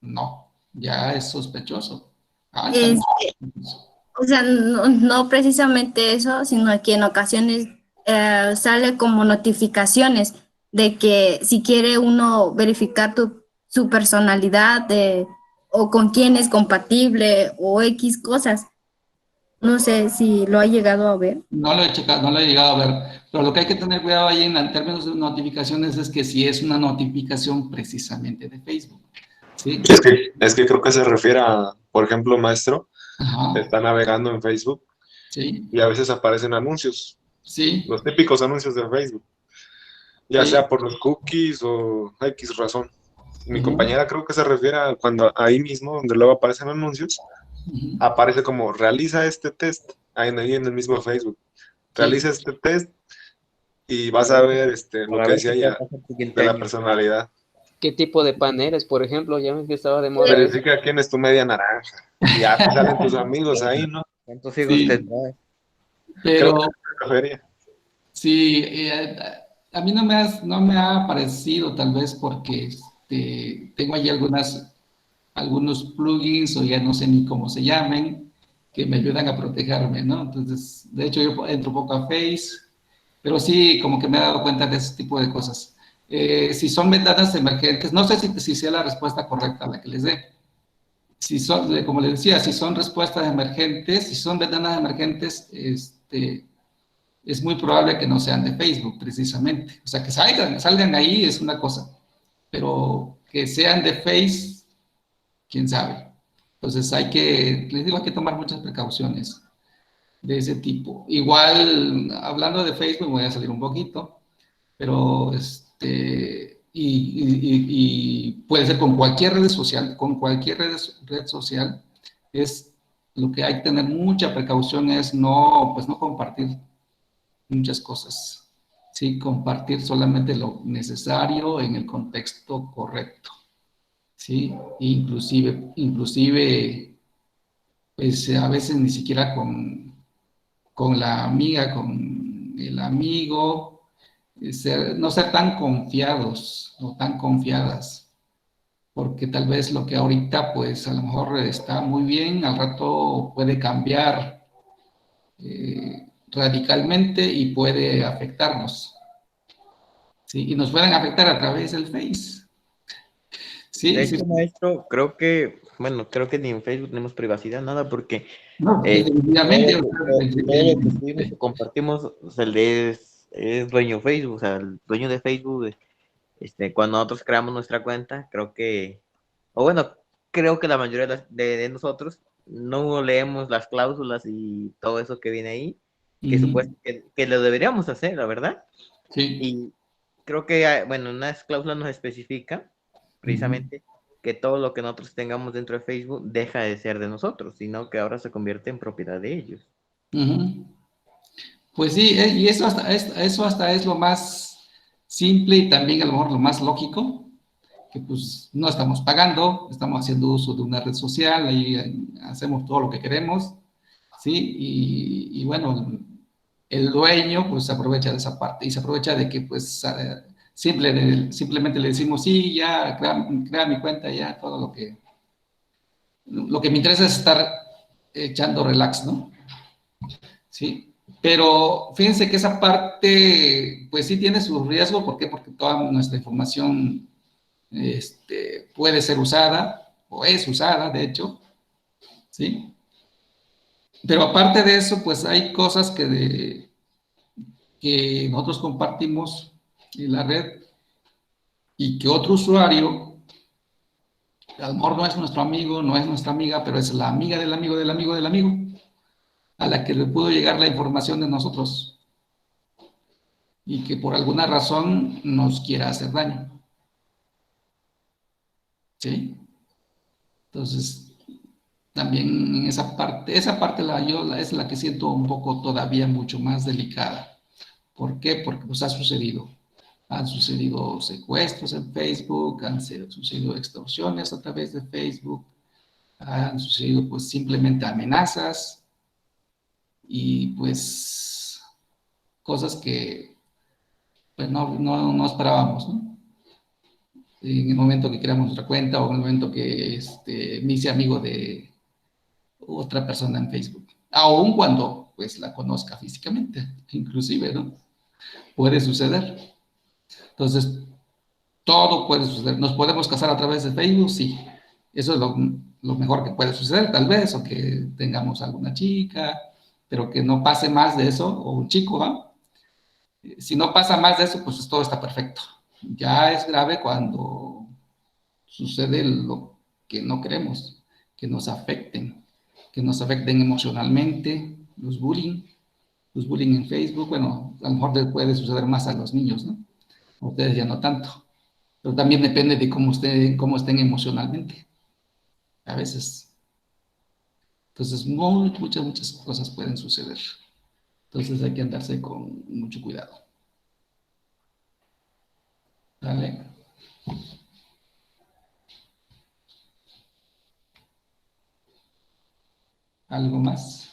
no, ya es sospechoso. Altamente
es,
sospechoso.
o sea, no precisamente eso, sino que en ocasiones sale como notificaciones de que si quiere uno verificar su personalidad o con quién es compatible o X cosas. No sé si lo ha llegado a ver.
No lo he checado, no lo he llegado a ver, pero lo que hay que tener cuidado ahí en términos de notificaciones es que si es una notificación precisamente de Facebook, ¿sí?
Es que creo que se refiere a, por ejemplo, maestro,
Ajá,
está navegando en Facebook
sí,
y a veces aparecen anuncios,
sí,
los típicos anuncios de Facebook, ya
sí,
sea por los cookies o X razón. Mi
ujú,
compañera creo que se refiere a cuando ahí mismo, donde luego aparecen anuncios,
ujú,
aparece como realiza este test, ahí en el mismo Facebook.
sí,
Realiza este test y vas
Para
a
ver,
ver lo
para
que
ver
decía
qué tal
ya
pasa el
de
siguiente
la
año.
personalidad.
¿Qué tipo de pan eres, por ejemplo? Ya ven que estaba de moda eso.
Verifica quién es tu media naranja. Y ya te salen tus amigos ahí, ¿no?
¿Cuántos hijos te
sí,
trae?
Creo
pero
que se refería.
sí, a mí no me ha parecido tal vez porque tengo ahí algunos plugins o ya no sé ni cómo se llamen, que me ayudan a protegerme, ¿no? Entonces, de hecho, yo entro un poco a Face, pero sí, como que me he dado cuenta de ese tipo de cosas. Si son ventanas emergentes, no sé si sea la respuesta correcta la que les dé. Si son, como les decía, si son respuestas emergentes, si son ventanas emergentes, es muy probable que no sean de Facebook, precisamente. O sea, que salgan ahí es una cosa, pero que sean de Face, quién sabe. Entonces les digo, hay que tomar muchas precauciones de ese tipo. Igual, hablando de Facebook, voy a salir un poquito, pero y puede ser con cualquier red social, red social, es lo que hay que tener mucha precaución es no, pues no compartir muchas cosas, ¿sí? Compartir solamente lo necesario en el contexto correcto, ¿sí? Inclusive pues a veces ni siquiera con la amiga, con el amigo, no ser tan confiados o tan confiadas, porque tal vez lo que ahorita pues a lo mejor está muy bien, al rato puede cambiar radicalmente y puede afectarnos, ¿sí? Y nos pueden afectar a través del Face,
De
¿sí? Sí,
hecho, maestro, creo que, bueno, creo que ni en Facebook tenemos privacidad, nada, porque
no,
eh,
definitivamente,
todo,
o sea,
todo lo que subimos o compartimos, o sea, es dueño Facebook, o sea, el dueño de Facebook, cuando nosotros creamos nuestra cuenta, creo que, o bueno, creo que la mayoría de nosotros no leemos las cláusulas y todo eso que viene ahí, que lo deberíamos hacer, la verdad.
sí,
Y creo que, bueno, una cláusula nos especifica precisamente que todo lo que nosotros tengamos dentro de Facebook deja de ser de nosotros, sino que ahora se convierte en propiedad de ellos.
pues sí, y eso hasta es lo más simple y también a lo mejor lo más lógico, que pues no estamos pagando, estamos haciendo uso de una red social, ahí hacemos todo lo que queremos, ¿sí? Y bueno, el dueño pues se aprovecha de esa parte y se aprovecha de que pues simplemente le decimos, sí, ya, crea mi cuenta, ya, todo lo que me interesa es estar echando relax, ¿no? Sí, pero fíjense que esa parte, pues sí tiene su riesgo, ¿por qué? Porque toda nuestra información puede ser usada, o es usada, de hecho, ¿sí? Pero aparte de eso, pues hay cosas que nosotros compartimos en la red y que otro usuario, a lo mejor no es nuestro amigo, no es nuestra amiga, pero es la amiga del amigo del amigo del amigo, a la que le pudo llegar la información de nosotros y que por alguna razón nos quiera hacer daño, ¿sí? Entonces, también en esa parte es la que siento un poco todavía mucho más delicada. ¿Por qué? Porque pues ha sucedido. Han sucedido secuestros en Facebook, han sucedido extorsiones a través de Facebook, han sucedido pues simplemente amenazas y pues cosas que pues no esperábamos, ¿no? En el momento que creamos nuestra cuenta o en el momento que me hice amigo de otra persona en Facebook, aun cuando pues la conozca físicamente, inclusive, ¿no? puede suceder. Entonces, todo puede suceder. ¿Nos podemos casar a través de Facebook? Sí. Eso es lo mejor que puede suceder, tal vez, o que tengamos alguna chica, pero que no pase más de eso, o un chico, ¿va? Si no pasa más de eso, pues todo está perfecto. Ya es grave cuando sucede lo que no queremos, que nos afecten emocionalmente, los bullying en Facebook, bueno, a lo mejor les puede suceder más a los niños, ¿no? A ustedes ya no tanto, pero también depende de cómo estén emocionalmente, a veces. Entonces, muchas cosas pueden suceder. Entonces hay que andarse con mucho cuidado. ¿Vale? ¿Algo más?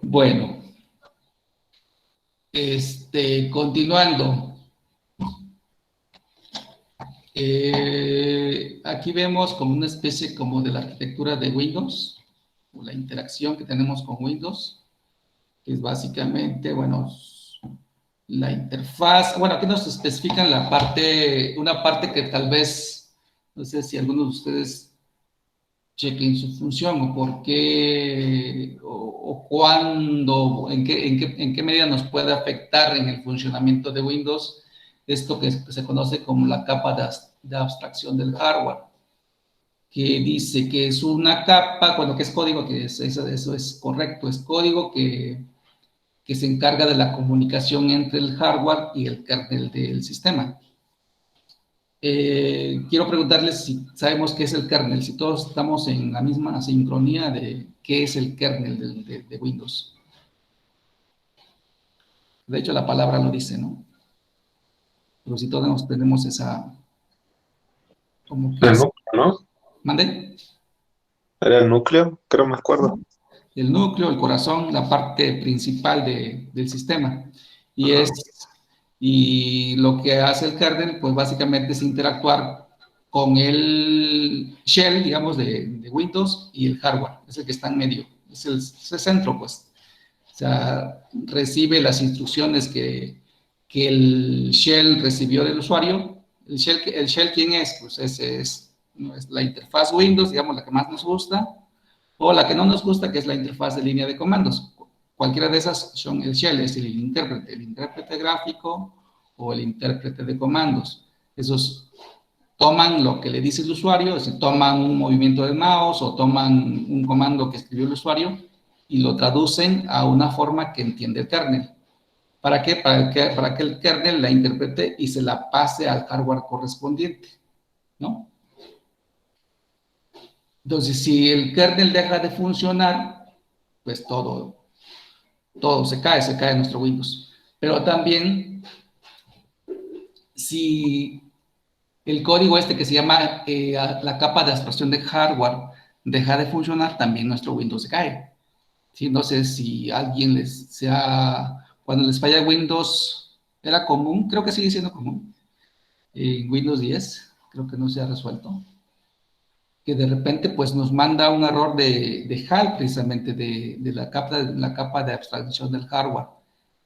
Bueno, continuando. Aquí vemos como una especie como de la arquitectura de Windows, o la interacción que tenemos con Windows, que es básicamente, bueno, la interfaz. Bueno, aquí nos especifican una parte que tal vez, no sé si algunos de ustedes chequen su función o por qué o cuándo, en qué medida nos puede afectar en el funcionamiento de Windows esto que se conoce como la capa de abstracción del hardware, que dice que es una capa, bueno, que es código, eso es correcto, es código que se encarga de la comunicación entre el hardware y el kernel del sistema. Quiero preguntarles si sabemos qué es el kernel, si todos estamos en la misma sincronía de qué es el kernel de Windows. De hecho, la palabra lo dice, ¿no? Pero si todos tenemos esa... como que
El
es,
núcleo, ¿no?
¿mande?
Era el núcleo, creo me acuerdo.
El núcleo, el corazón, la parte principal del sistema.
Ajá.
Y lo que hace el kernel, pues básicamente es interactuar con el shell, digamos, de Windows y el hardware. Es el que está en medio. Es el centro, pues. O sea, recibe las instrucciones que el shell recibió del usuario. El shell ¿quién es? Pues ese es la interfaz Windows, digamos, la que más nos gusta, o la que no nos gusta, que es la interfaz de línea de comandos. Cualquiera de esas son el shell, es el intérprete gráfico o el intérprete de comandos. Esos toman lo que le dice el usuario, es decir, toman un movimiento del mouse o toman un comando que escribió el usuario y lo traducen a una forma que entiende el kernel. ¿Para qué? Para que el kernel la interprete y se la pase al hardware correspondiente, ¿no? Entonces, si el kernel deja de funcionar, pues todo se cae nuestro Windows. Pero también, si el código que se llama la capa de abstracción de hardware deja de funcionar, también nuestro Windows se cae. ¿Sí? No sé si alguien cuando les falla Windows, era común, creo que sigue siendo común, en Windows 10, creo que no se ha resuelto, que de repente pues nos manda un error de HAL, precisamente de la capa de abstracción del hardware.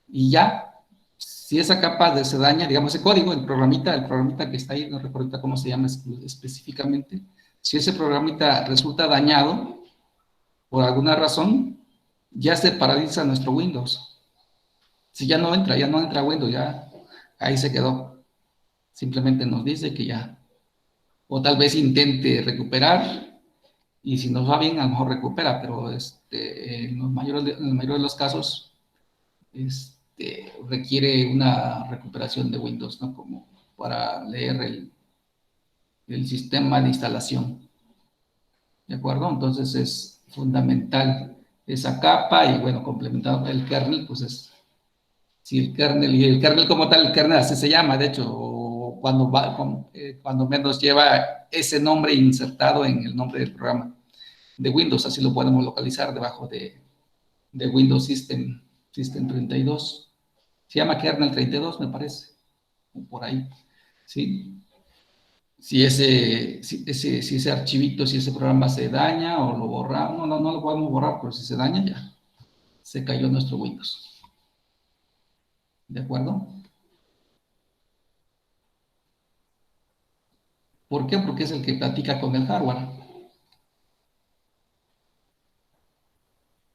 Y ya, si esa capa se daña, digamos, ese código, el programita que está ahí, no recuerdo cómo se llama específicamente, si ese programita resulta dañado por alguna razón, ya se paraliza nuestro Windows. Si ya no entra Windows, ya ahí se quedó. Simplemente nos dice que ya. O tal vez intente recuperar y si nos va bien, a lo mejor recupera, pero en la mayoría de los casos requiere una recuperación de Windows, ¿no? Como para leer el sistema de instalación. ¿De acuerdo? Entonces es fundamental esa capa y bueno, complementado el kernel, pues es, si el kernel, y el kernel como tal, el kernel así se llama, de hecho, cuando menos lleva ese nombre insertado en el nombre del programa de Windows, así lo podemos localizar debajo de Windows System 32. Se llama kernel 32, me parece, o por ahí, ¿sí? si ese archivito, si ese programa se daña o lo borramos, no lo podemos borrar, pero si se daña ya, se cayó nuestro Windows. ¿De acuerdo? ¿Por qué? Porque es el que platica con el hardware.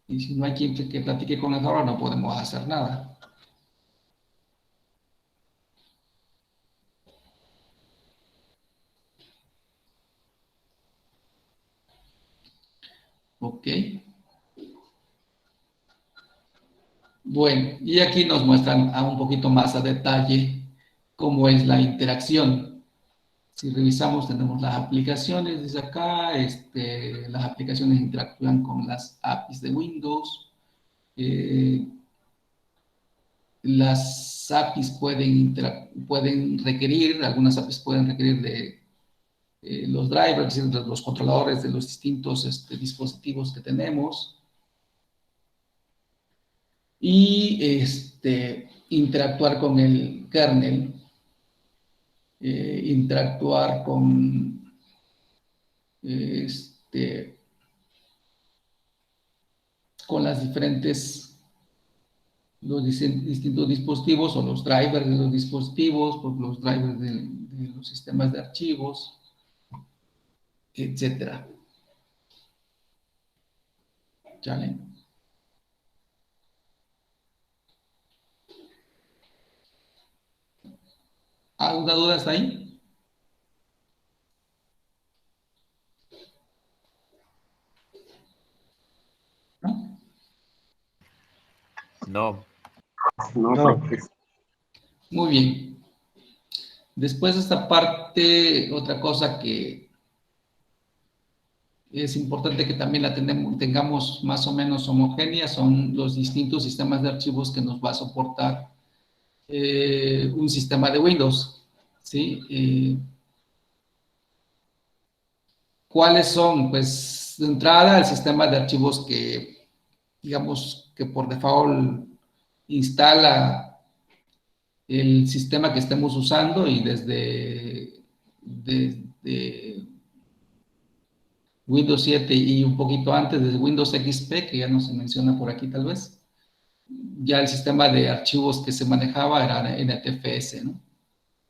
Y si no hay quien que platique con el hardware, no podemos hacer nada. Ok. Bueno, y aquí nos muestran a un poquito más a detalle cómo es la interacción. Si revisamos, tenemos las aplicaciones desde acá, las aplicaciones interactúan con las APIs de Windows. Las APIs pueden requerir, algunas APIs pueden requerir de los drivers, es decir, los controladores de los distintos dispositivos que tenemos. Y interactuar con el kernel, interactuar este, con los distintos dispositivos o los drivers de los dispositivos, pues los drivers de los sistemas de archivos, etcétera. ¿Sale? ¿Alguna duda hasta ahí? ¿No?
No.
No,
Muy bien. Después de esta parte, otra cosa que es importante que también la tengamos más o menos homogénea son los distintos sistemas de archivos que nos va a soportar un sistema de Windows. ¿Sí? ¿Cuáles son? Pues de entrada el sistema de archivos que, digamos, que por default instala el sistema que estemos usando y desde Windows 7 y un poquito antes, desde Windows XP, que ya no se menciona por aquí tal vez, ya el sistema de archivos que se manejaba era NTFS, ¿no?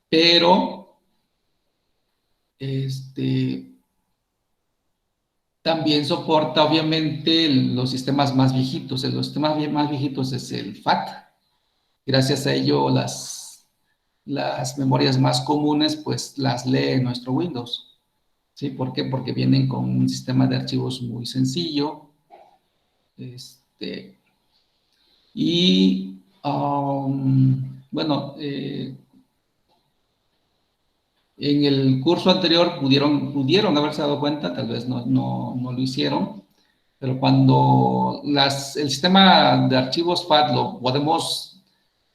Pero, también soporta obviamente los sistemas más viejitos. Los sistemas más viejitos es el FAT. Gracias a ello las memorias más comunes pues las lee nuestro Windows. ¿Sí? ¿Por qué? Porque vienen con un sistema de archivos muy sencillo. Y bueno, en el curso anterior pudieron haberse dado cuenta, tal vez no lo hicieron, pero cuando el sistema de archivos FAT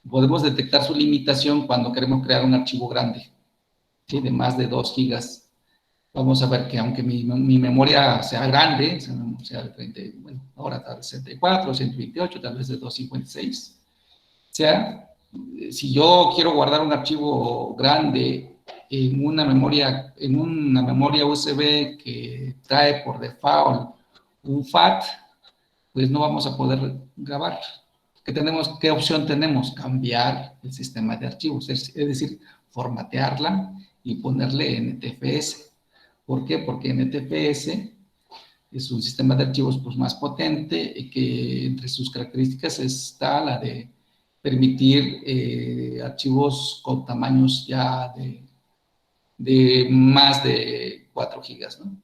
podemos detectar su limitación cuando queremos crear un archivo grande, ¿sí? De más de 2 gigas. Vamos a ver que aunque mi memoria sea grande, sea de 30, bueno, ahora está de 64, 128, tal vez de 256, si yo quiero guardar un archivo grande en una memoria USB que trae por default un FAT, pues no vamos a poder grabar. ¿Qué opción tenemos? Cambiar el sistema de archivos, es decir, formatearla y ponerle NTFS. ¿Por qué? Porque NTFS es un sistema de archivos pues, más potente y que entre sus características está la de permitir archivos con tamaños ya de más de 4 gigas, ¿no?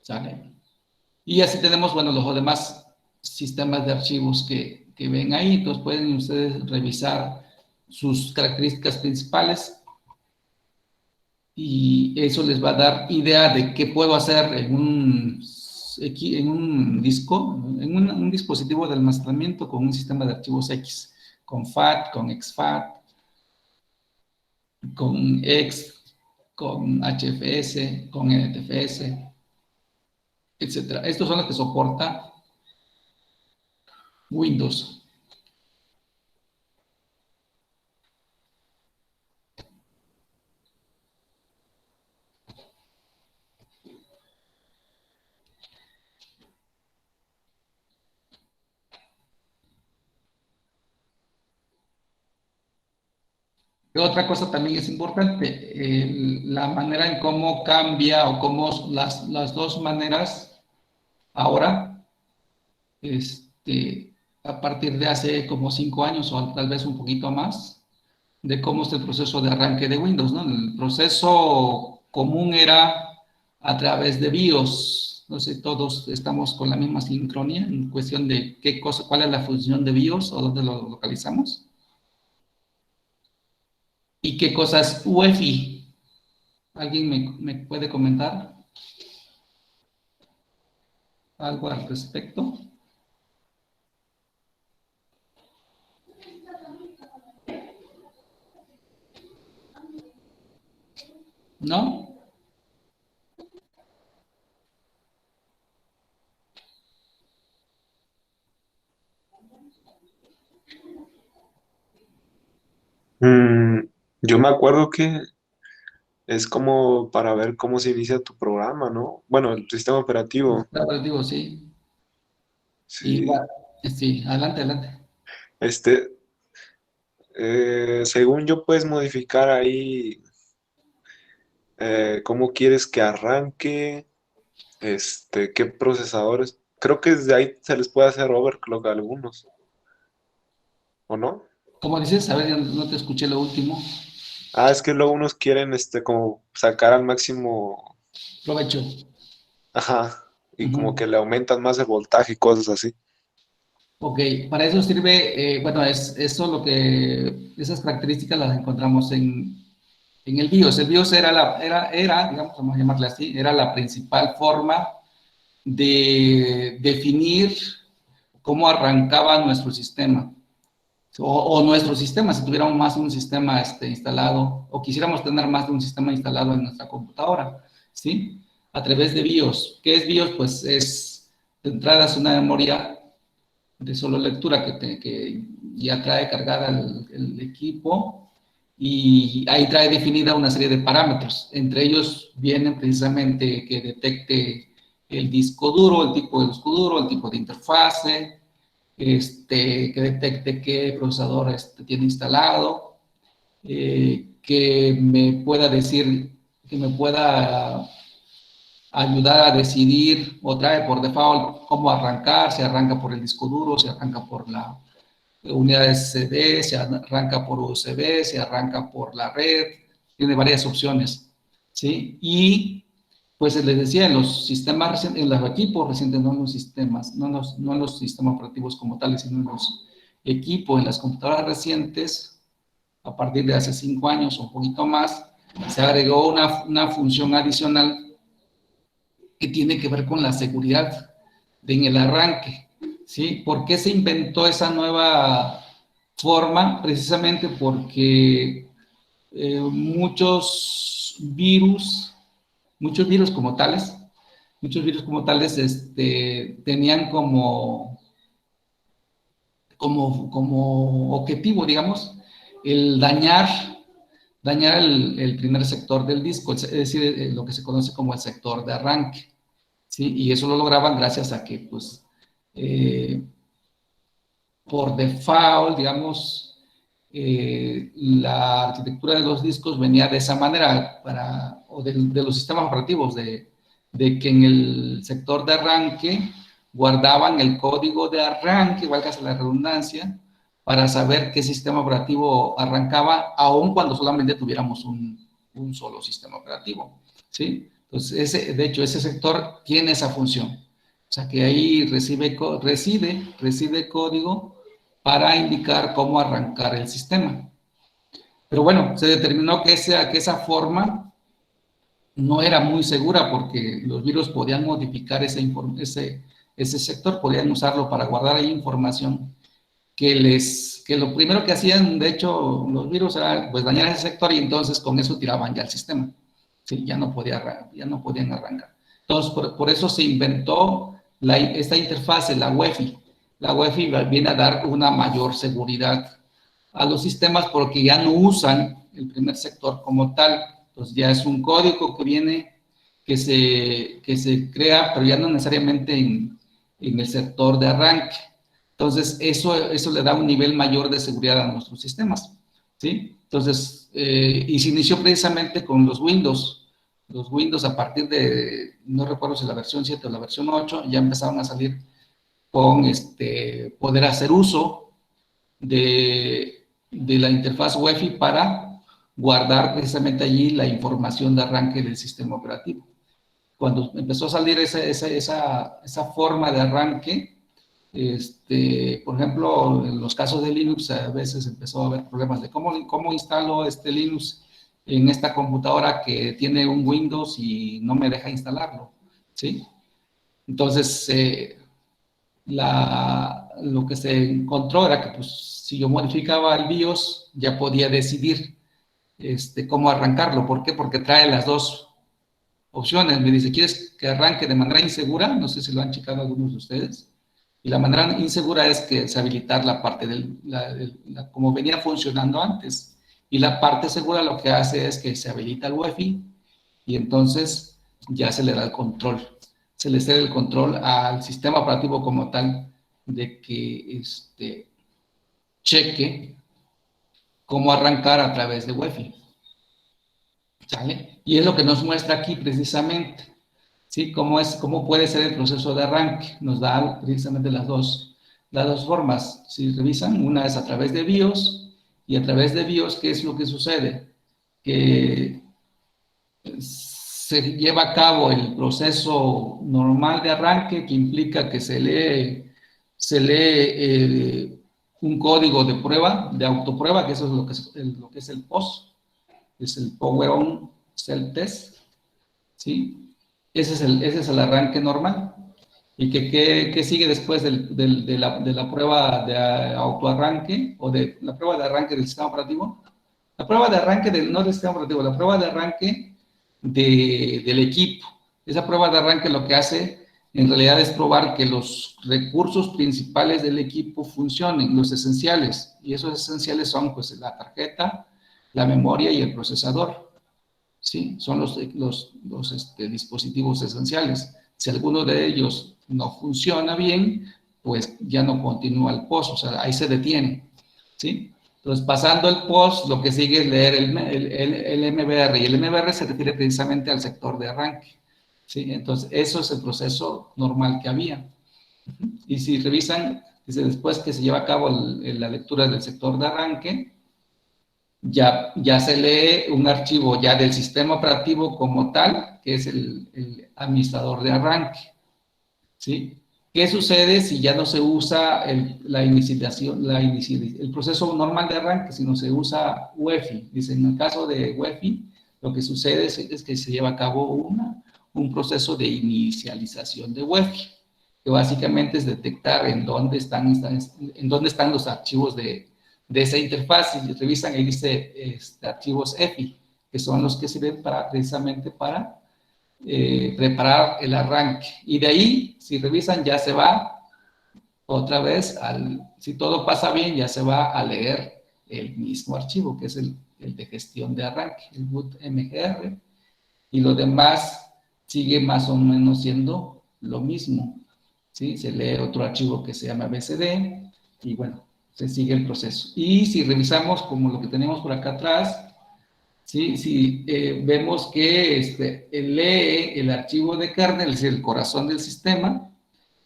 ¿Sale? Y así tenemos, bueno, los demás sistemas de archivos que ven ahí, entonces pueden ustedes revisar sus características principales y eso les va a dar idea de qué puedo hacer en un disco, en un dispositivo de almacenamiento con un sistema de archivos X, con FAT, con exFAT, con X, con HFS, con NTFS, etcétera. Estos son los que soporta Windows. Pero otra cosa también es importante, la manera en cómo cambia o cómo las dos maneras ahora, a partir de hace como 5 años o tal vez un poquito más, de cómo es el proceso de arranque de Windows, ¿no? El proceso común era a través de BIOS. No sé, todos estamos con la misma sincronía en cuestión de qué cosa, cuál es la función de BIOS o dónde lo localizamos. ¿Y qué cosa es UEFI? ¿Alguien me puede comentar algo al respecto? ¿No?
Mm, yo me acuerdo que es como para ver cómo se inicia tu programa, ¿no? Bueno, el sistema operativo.
Está operativo, sí.
Sí.
Igual, sí, adelante, adelante.
Este, según yo puedes modificar ahí cómo quieres que arranque, qué procesadores. Creo que desde ahí se les puede hacer overclock a algunos, ¿o no?
Como dices, a ver, ya no te escuché lo último.
Ah, es que luego unos quieren como sacar al máximo,
Provecho.
ajá, y como que
Ujú.
le aumentan más el voltaje y cosas así.
Ok, para eso sirve, bueno, eso lo que, esas características las encontramos en el BIOS. El BIOS era, digamos, vamos a llamarle así, era la principal forma de definir cómo arrancaba nuestro sistema. O nuestro sistema, si tuviéramos más de un sistema instalado, o quisiéramos tener más de un sistema instalado en nuestra computadora, ¿sí? A través de BIOS. ¿Qué es BIOS? Pues es, de entrada, es una memoria de solo lectura que ya trae cargada el equipo y ahí trae definida una serie de parámetros. Entre ellos vienen precisamente que detecte el disco duro, el tipo de disco duro, el tipo de interfase, que detecte qué procesador tiene instalado, que me pueda decir, que me pueda ayudar a decidir o trae por default cómo arrancar, si arranca por el disco duro, si arranca por la unidad SD, si arranca por USB, si arranca por la red, tiene varias opciones, ¿sí? Y pues les decía, en los sistemas recientes, en los equipos recientes, no en los sistemas, no en los sistemas operativos como tales, sino en los equipos, en las computadoras recientes, a partir de hace 5 años o un poquito más, se agregó una función adicional que tiene que ver con la seguridad en el arranque, ¿sí? ¿Por qué se inventó esa nueva forma? Precisamente porque muchos virus como tales, tenían como objetivo, digamos, el dañar el primer sector del disco, es decir, lo que se conoce como el sector de arranque, ¿sí? Y eso lo lograban gracias a que, pues, eh, por default, digamos, la arquitectura de los discos venía de esa manera, o de los sistemas operativos, de que en el sector de arranque guardaban el código de arranque, igual que hace la redundancia, para saber qué sistema operativo arrancaba, aun cuando solamente tuviéramos un solo sistema operativo, ¿sí? Entonces, de hecho, ese sector tiene esa función. O sea, que ahí reside código para indicar cómo arrancar el sistema. Pero bueno, se determinó que esa forma no era muy segura porque los virus podían modificar ese sector, podían usarlo para guardar ahí información que lo primero que hacían, de hecho, los virus era pues dañar ese sector y entonces con eso tiraban ya el sistema. Sí, ya no podían arrancar. Entonces, por eso se inventó esta interfase, la UEFI. La UEFI viene a dar una mayor seguridad a los sistemas porque ya no usan el primer sector como tal. Entonces ya es un código que viene, que se crea, pero ya no necesariamente en el sector de arranque. Entonces eso le da un nivel mayor de seguridad a nuestros sistemas. ¿sí? Entonces, y se inició precisamente con los Windows. Los Windows a partir de, no recuerdo si la versión 7 o la versión 8, ya empezaron a salir con poder hacer uso de la interfaz Wi-Fi para guardar precisamente allí la información de arranque del sistema operativo. Cuando empezó a salir esa forma de arranque, por ejemplo, en los casos de Linux a veces empezó a haber problemas de cómo instalo este Linux en esta computadora que tiene un Windows y no me deja instalarlo, ¿sí? Entonces, lo que se encontró era que pues, si yo modificaba el BIOS, ya podía decidir cómo arrancarlo. ¿Por qué? Porque trae las dos opciones. Me dice, ¿quieres que arranque de manera insegura? No sé si lo han checado algunos de ustedes. Y la manera insegura es que se habilitar la parte como venía funcionando antes. Y la parte segura lo que hace es que se habilita el Wi-Fi y entonces ya se le da el control. Se le cede el control al sistema operativo como tal de que cheque cómo arrancar a través de Wi-Fi. ¿Sale? Y es lo que nos muestra aquí precisamente. ¿Sí? ¿Cómo puede ser el proceso de arranque? Nos da precisamente las dos formas. Si revisan, una es a través de BIOS, y a través de BIOS, ¿qué es lo que sucede? Que se lleva a cabo el proceso normal de arranque, que implica que se lee un código de prueba, de autoprueba, que eso es lo que es el POS, es el Power On Self Test, ¿sí? Ese es el arranque normal. ¿Y qué sigue después de la prueba de autoarranque o de la prueba de arranque del sistema operativo? La prueba de arranque no del sistema operativo, la prueba de arranque del equipo. Esa prueba de arranque lo que hace en realidad es probar que los recursos principales del equipo funcionen, los esenciales. Y esos esenciales son pues la tarjeta, la memoria y el procesador. ¿Sí? Son los dispositivos esenciales. Si alguno de ellos no funciona bien, pues ya no continúa el POS, o sea, ahí se detiene, ¿sí? Entonces, pasando el POS, lo que sigue es leer el MBR, y el MBR se refiere precisamente al sector de arranque, ¿sí? Entonces, eso es el proceso normal que había. Y si revisan, dice, después que se lleva a cabo la lectura del sector de arranque, ya se lee un archivo ya del sistema operativo como tal, que es el administrador de arranque, ¿sí? ¿Qué sucede si ya no se usa el proceso normal de arranque, sino se usa UEFI? Dice, en el caso de UEFI, lo que sucede es que se lleva a cabo un proceso de inicialización de UEFI, que básicamente es detectar en dónde están los archivos de esa interfaz. Y revisan y dice archivos EFI, que son los que sirven precisamente para preparar el arranque. Y de ahí, si revisan, ya se va otra vez, si todo pasa bien, ya se va a leer el mismo archivo, que es el de gestión de arranque, el boot MGR, y lo demás sigue más o menos siendo lo mismo, ¿sí? Se lee otro archivo que se llama BCD, y bueno, se sigue el proceso. Y si revisamos como lo que tenemos por acá atrás, ¿sí? Vemos que lee el archivo de kernel, es el corazón del sistema,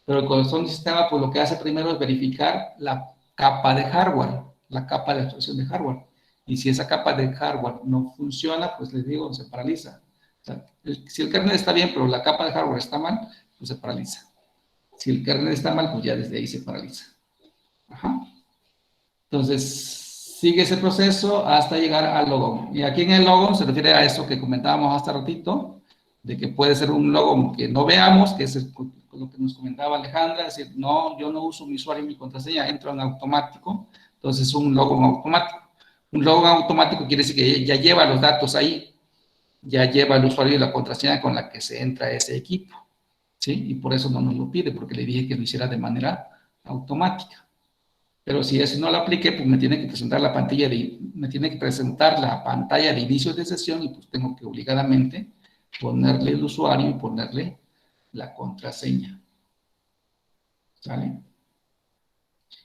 pero el corazón del sistema pues lo que hace primero es verificar la capa de hardware, la capa de abstracción de hardware. Y si esa capa de hardware no funciona, pues les digo, se paraliza. O sea, si el kernel está bien, pero la capa de hardware está mal, pues se paraliza. Si el kernel está mal, pues ya desde ahí se paraliza. Ajá. Entonces, sigue ese proceso hasta llegar al logon. Y aquí en el logon se refiere a eso que comentábamos hace ratito, de que puede ser un logon que no veamos, que es lo que nos comentaba Alejandra, es decir, no, yo no uso mi usuario y mi contraseña, entro en automático, entonces es un logon automático. Un logon automático quiere decir que ya lleva los datos ahí, ya lleva el usuario y la contraseña con la que se entra a ese equipo, ¿sí? Y por eso no nos lo pide, porque le dije que lo hiciera de manera automática. Pero si eso no lo aplique, pues me tiene que presentar la pantalla de inicio de sesión, y pues tengo que obligadamente ponerle el usuario y ponerle la contraseña. ¿Sale?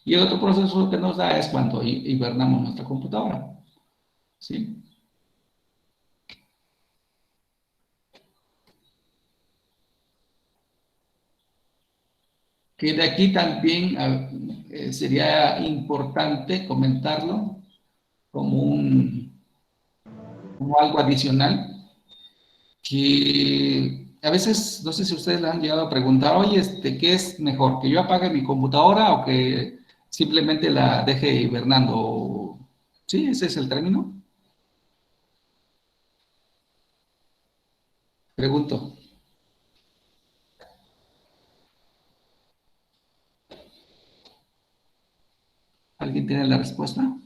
Y el otro proceso que nos da es cuando hibernamos nuestra computadora. ¿sí? Que de aquí también sería importante comentarlo como algo adicional, que a veces, no sé si ustedes le han llegado a preguntar, oye, ¿qué es mejor? ¿Que yo apague mi computadora o que simplemente la deje hibernando? ¿Sí? ¿Ese es el término? Pregunto. ¿Alguien tiene la respuesta?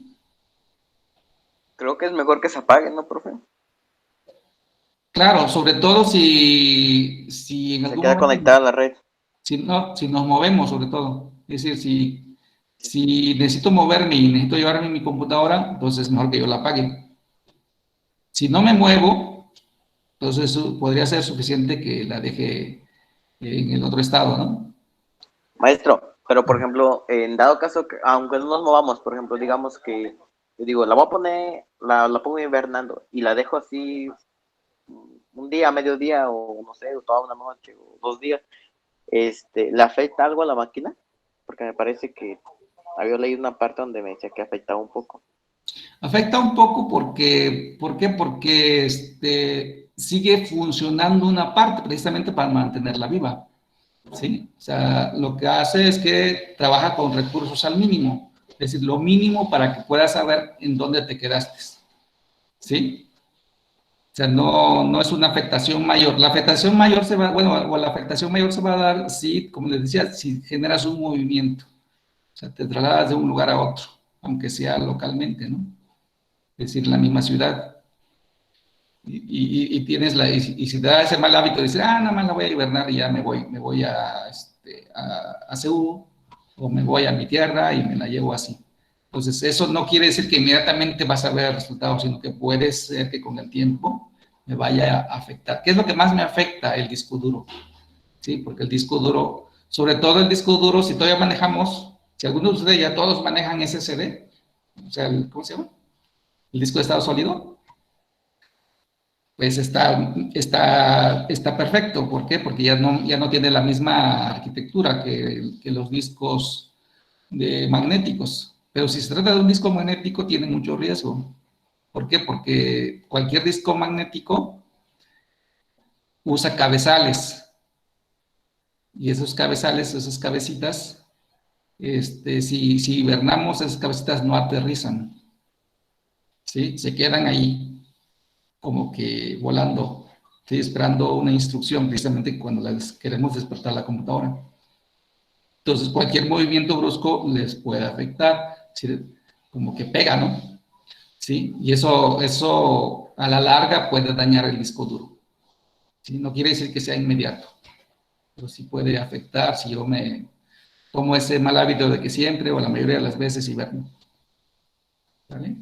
Creo que es mejor que se apague, ¿no, profe?
Claro, sobre todo si en
Se
algún
queda
momento,
conectada a la red.
si nos movemos, sobre todo. Es decir, si necesito moverme y necesito llevarme mi computadora, entonces es mejor que yo la apague. Si no me muevo, entonces podría ser suficiente que la deje en el otro estado, ¿no?
Maestro, pero por ejemplo, en dado caso que, aunque no nos movamos, por ejemplo, digamos que, yo digo, la voy a poner, la pongo hibernando y la dejo así un día, mediodía, o no sé, toda una noche, o 2 días, ¿le afecta algo a la máquina? Porque me parece que había leído una parte donde me decía que afectaba un poco.
Afecta un poco porque, ¿por qué? Porque sigue funcionando una parte precisamente para mantenerla viva, ¿sí? O sea, lo que hace es que trabaja con recursos al mínimo, es decir, lo mínimo para que puedas saber en dónde te quedaste, ¿sí? O sea, no es una afectación mayor. La afectación mayor se va, bueno, o la afectación mayor se va a dar si, como les decía, si generas un movimiento, o sea, te trasladas de un lugar a otro, aunque sea localmente, ¿no? Es decir, la misma ciudad. Tienes y si te da ese mal hábito de decir, nada más la voy a hibernar y ya me voy a Seúl, o me voy a mi tierra y me la llevo así. Entonces, eso no quiere decir que inmediatamente vas a ver resultados, sino que puede ser que con el tiempo me vaya a afectar. ¿Qué es lo que más me afecta? El disco duro, ¿sí? Porque el disco duro, sobre todo el disco duro, si todavía manejamos, si algunos de ustedes ya todos manejan SSD, o sea, ¿cómo se llama? El disco de estado sólido, pues está perfecto. ¿Por qué? Porque ya no tiene la misma arquitectura que los discos magnéticos. Pero si se trata de un disco magnético, tiene mucho riesgo. ¿Por qué? Porque cualquier disco magnético usa cabezales. Y esos cabezales, esas cabecitas, si hibernamos, esas cabecitas no aterrizan. ¿Sí? Se quedan ahí como que volando, ¿sí? Esperando una instrucción, precisamente cuando les queremos despertar la computadora. Entonces, cualquier movimiento brusco les puede afectar, ¿sí? Como que pega, ¿no? ¿Sí? Y eso a la larga puede dañar el disco duro. ¿Sí? No quiere decir que sea inmediato, pero sí puede afectar si yo me tomo ese mal hábito de que siempre o la mayoría de las veces hiberno. ¿Vale?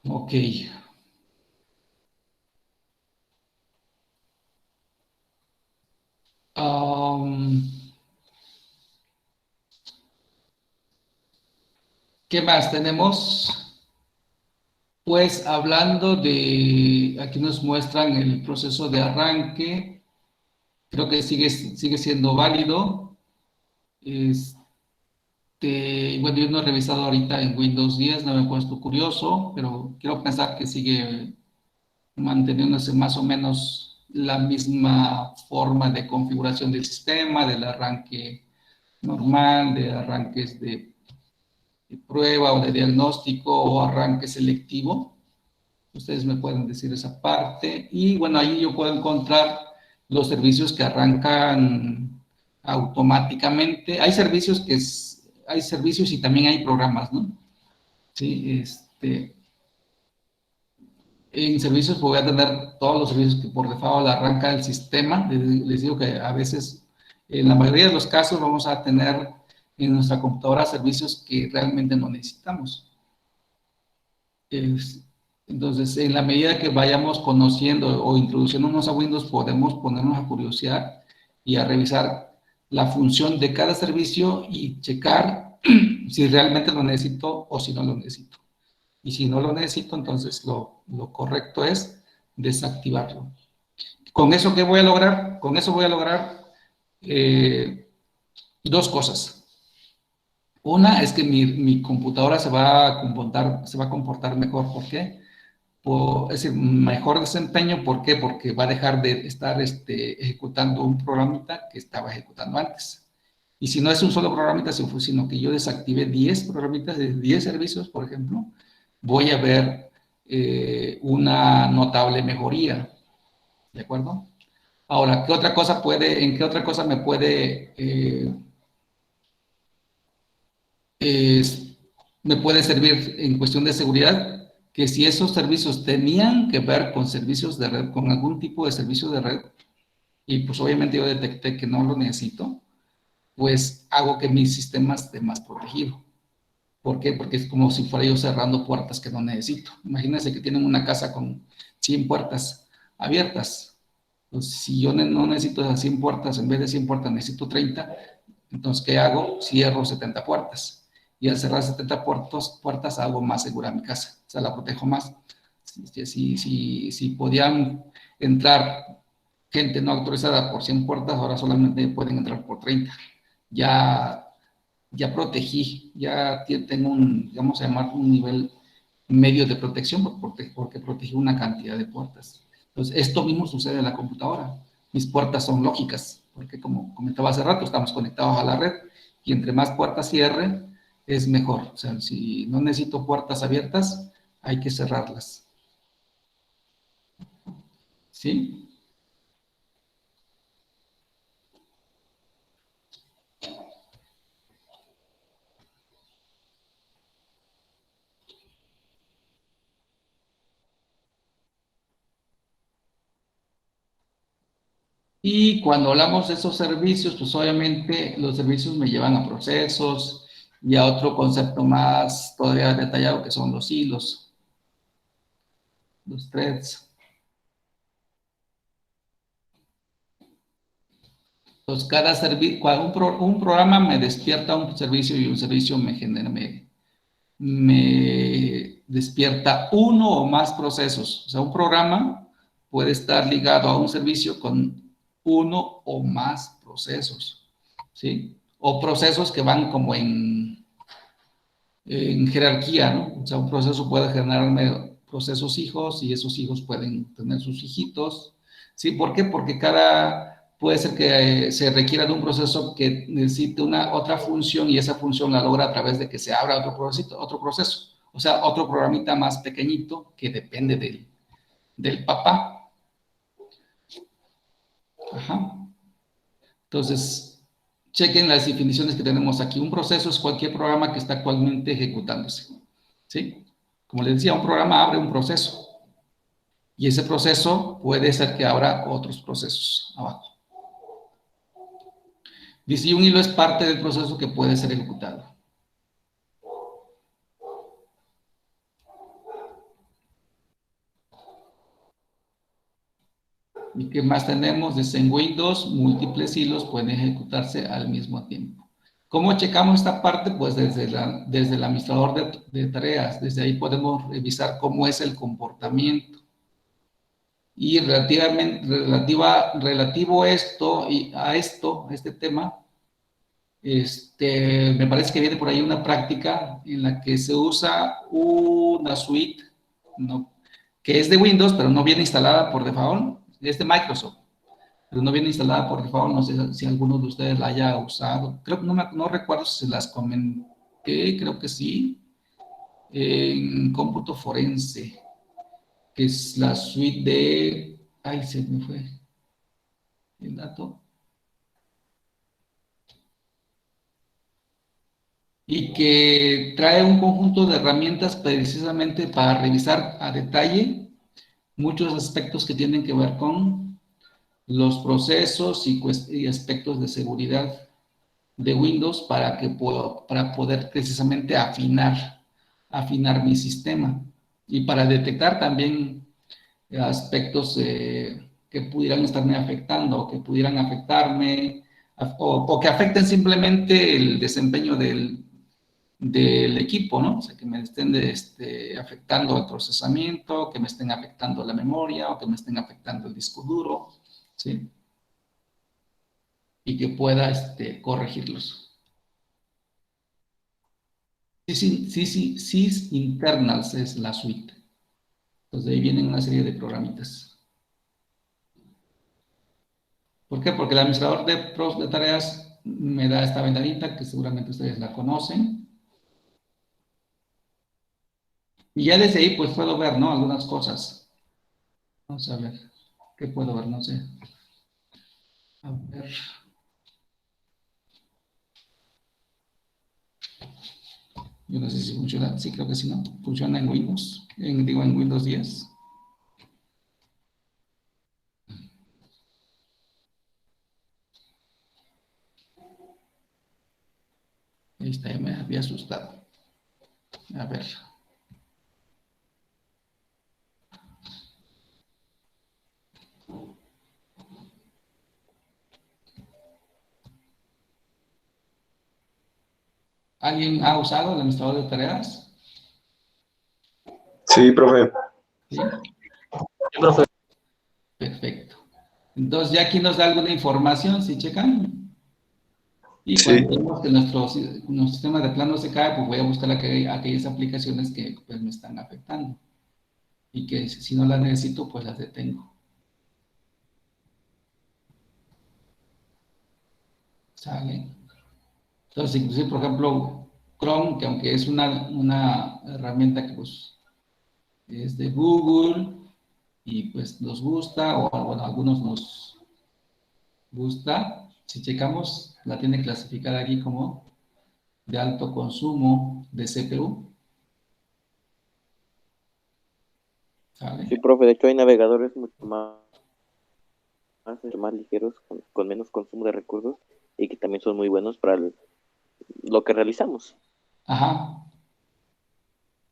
Ok. ¿Qué más tenemos? Pues hablando aquí nos muestran el proceso de arranque, creo que sigue siendo válido. Bueno, yo no he revisado ahorita en Windows 10, no me he puesto curioso, pero quiero pensar que sigue manteniéndose más o menos la misma forma de configuración del sistema, del arranque normal, de arranques de prueba o de diagnóstico o arranque selectivo. Ustedes me pueden decir esa parte. Y bueno, ahí yo puedo encontrar los servicios que arrancan automáticamente. Hay servicios hay servicios y también hay programas, ¿no? Sí, en servicios voy a tener todos los servicios que por default arranca el sistema. Les digo que a veces, en la mayoría de los casos, vamos a tener en nuestra computadora servicios que realmente no necesitamos. Entonces, en la medida que vayamos conociendo o introduciéndonos a Windows, podemos ponernos a curiosidad y a revisar la función de cada servicio y checar si realmente lo necesito o si no lo necesito. Y si no lo necesito, entonces lo correcto es desactivarlo. ¿Con eso qué voy a lograr? Con eso voy a lograr dos cosas. Una es que mi computadora se va a comportar mejor. ¿Por qué? Es decir, mejor desempeño. ¿Por qué? Porque va a dejar de estar ejecutando un programita que estaba ejecutando antes. Y si no es un solo programita, sino que yo desactivé 10 programitas de 10 servicios, por ejemplo, voy a ver una notable mejoría. ¿De acuerdo? Ahora, ¿en qué otra cosa me puede servir en cuestión de seguridad? Que si esos servicios tenían que ver con servicios de red, con algún tipo de servicio de red, y pues obviamente yo detecté que no lo necesito, pues hago que mi sistema esté más protegido. ¿Por qué? Porque es como si fuera yo cerrando puertas que no necesito. Imagínense que tienen una casa con 100 puertas abiertas. Pues si yo no necesito esas 100 puertas, en vez de 100 puertas necesito 30, entonces ¿qué hago? Cierro 70 puertas. Y al cerrar 70 puertas hago más segura mi casa, o sea, la protejo más. Si podían entrar gente no autorizada por 100 puertas, ahora solamente pueden entrar por 30. Ya protegí, ya tengo vamos a llamar, un nivel medio de protección porque protegí una cantidad de puertas. Entonces, esto mismo sucede en la computadora. Mis puertas son lógicas, porque como comentaba hace rato, estamos conectados a la red y entre más puertas cierre, es mejor. O sea, si no necesito puertas abiertas, hay que cerrarlas. ¿Sí? Y cuando hablamos de esos servicios, pues obviamente los servicios me llevan a procesos y a otro concepto más todavía detallado que son los hilos, los threads. Entonces, un programa me despierta un servicio y un servicio me despierta uno o más procesos. O sea, un programa puede estar ligado a un servicio con uno o más procesos, ¿sí? O procesos que van como en jerarquía, ¿no? O sea, un proceso puede generarme procesos hijos y esos hijos pueden tener sus hijitos, ¿sí? ¿Por qué? Porque puede ser que se requiera de un proceso que necesite otra función y esa función la logra a través de que se abra otro proceso. O sea, otro programita más pequeñito que depende del papá. Ajá. Entonces, chequen las definiciones que tenemos aquí. Un proceso es cualquier programa que está actualmente ejecutándose, ¿sí? Como les decía, un programa abre un proceso y ese proceso puede ser que abra otros procesos abajo. Dice, un hilo es parte del proceso que puede ser ejecutado. ¿Y qué más tenemos? Dice, en Windows, múltiples hilos pueden ejecutarse al mismo tiempo. ¿Cómo checamos esta parte? Pues desde el administrador de tareas. Desde ahí podemos revisar cómo es el comportamiento. Y relativo a este tema, me parece que viene por ahí una práctica en la que se usa una suite, ¿no?, que es de Windows, pero no viene instalada por default, es de Microsoft, pero no viene instalada por default. No sé si alguno de ustedes la haya usado. Creo que no recuerdo si se las comenté, creo que sí, en cómputo forense, que es la suite de... Ay, se me fue el dato. Y que trae un conjunto de herramientas precisamente para revisar a detalle muchos aspectos que tienen que ver con los procesos y aspectos de seguridad de Windows para poder precisamente afinar mi sistema. Y para detectar también aspectos que pudieran estarme afectando, o que pudieran afectarme, o que afecten simplemente el desempeño del equipo, ¿no? O sea, que me estén afectando el procesamiento, que me estén afectando la memoria, o que me estén afectando el disco duro, ¿sí? Y que pueda corregirlos. Sys Internals es la suite. Entonces, de ahí vienen una serie de programitas. ¿Por qué? Porque el administrador de tareas me da esta ventanita, que seguramente ustedes la conocen. Y ya desde ahí, pues, puedo ver, ¿no? Algunas cosas. Vamos a ver. ¿Qué puedo ver? No sé. A ver. Yo no sé si funciona. Sí, creo que sí, ¿no? Funciona en Windows. Digo, en Windows 10. Ahí está, ya me había asustado. A ver. ¿Alguien ha usado el administrador de tareas?
Sí, profe.
Sí.
Sí, profe.
Perfecto. Entonces, ya aquí nos da alguna información, ¿sí checan? Y
Sí.
cuando vemos que nuestro sistema de plano se cae, pues voy a buscar aquellas aplicaciones que pues, me están afectando. Y que si no las necesito, pues las detengo. ¿Sale? Entonces, inclusive, por ejemplo, Chrome, que aunque es una herramienta que pues, es de Google y pues nos gusta, o bueno, a algunos nos gusta, si checamos, la tiene clasificada aquí como de alto consumo de CPU, ¿sale?
Sí, profe, de hecho hay navegadores mucho más ligeros, con menos consumo de recursos y que también son muy buenos para lo que realizamos.
Ajá.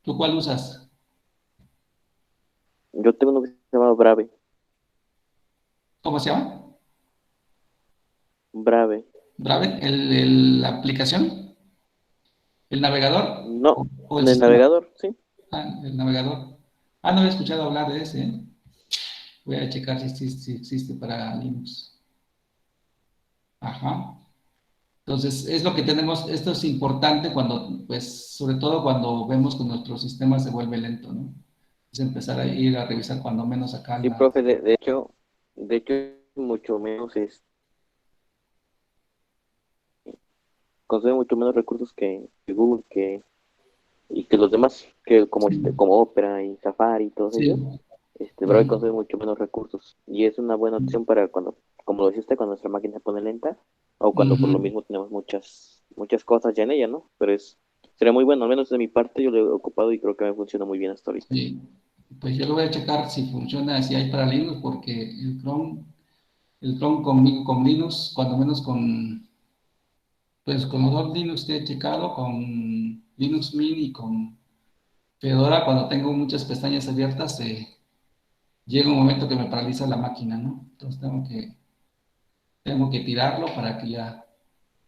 ¿Tú cuál usas?
Yo tengo uno que se llama Brave.
¿Cómo se llama?
Brave.
Brave, la aplicación, el navegador
No,
o el
en el
sistema.
navegador, sí.
Ah, el navegador. Ah, no había escuchado hablar de ese, ¿eh? Voy a checar si existe para Linux. Ajá. Entonces, es lo que tenemos, esto es importante cuando, pues, sobre todo cuando vemos que nuestro sistema se vuelve lento, ¿no? Es empezar a ir a revisar cuando menos acá
Sí, profe, de hecho, mucho menos consume mucho menos recursos que Google y que los demás, que como Opera y Safari y todos
sí.
ellos, Brave consume mucho menos recursos y es una buena opción para cuando, como lo dijiste, cuando nuestra máquina se pone lenta o cuando por lo
Ujú.
mismo tenemos muchas cosas ya en ella, ¿no? Pero sería muy bueno, al menos de mi parte yo lo he ocupado y creo que me funciona muy bien hasta ahorita.
Sí. Pues yo lo voy a checar si funciona, si hay para Linux, porque el Chrome con Linux, cuando menos pues con los dos Linux que he checado, con Linux Mint y con Fedora, cuando tengo muchas pestañas abiertas, llega un momento que me paraliza la máquina, ¿no? Entonces tengo que tirarlo para que ya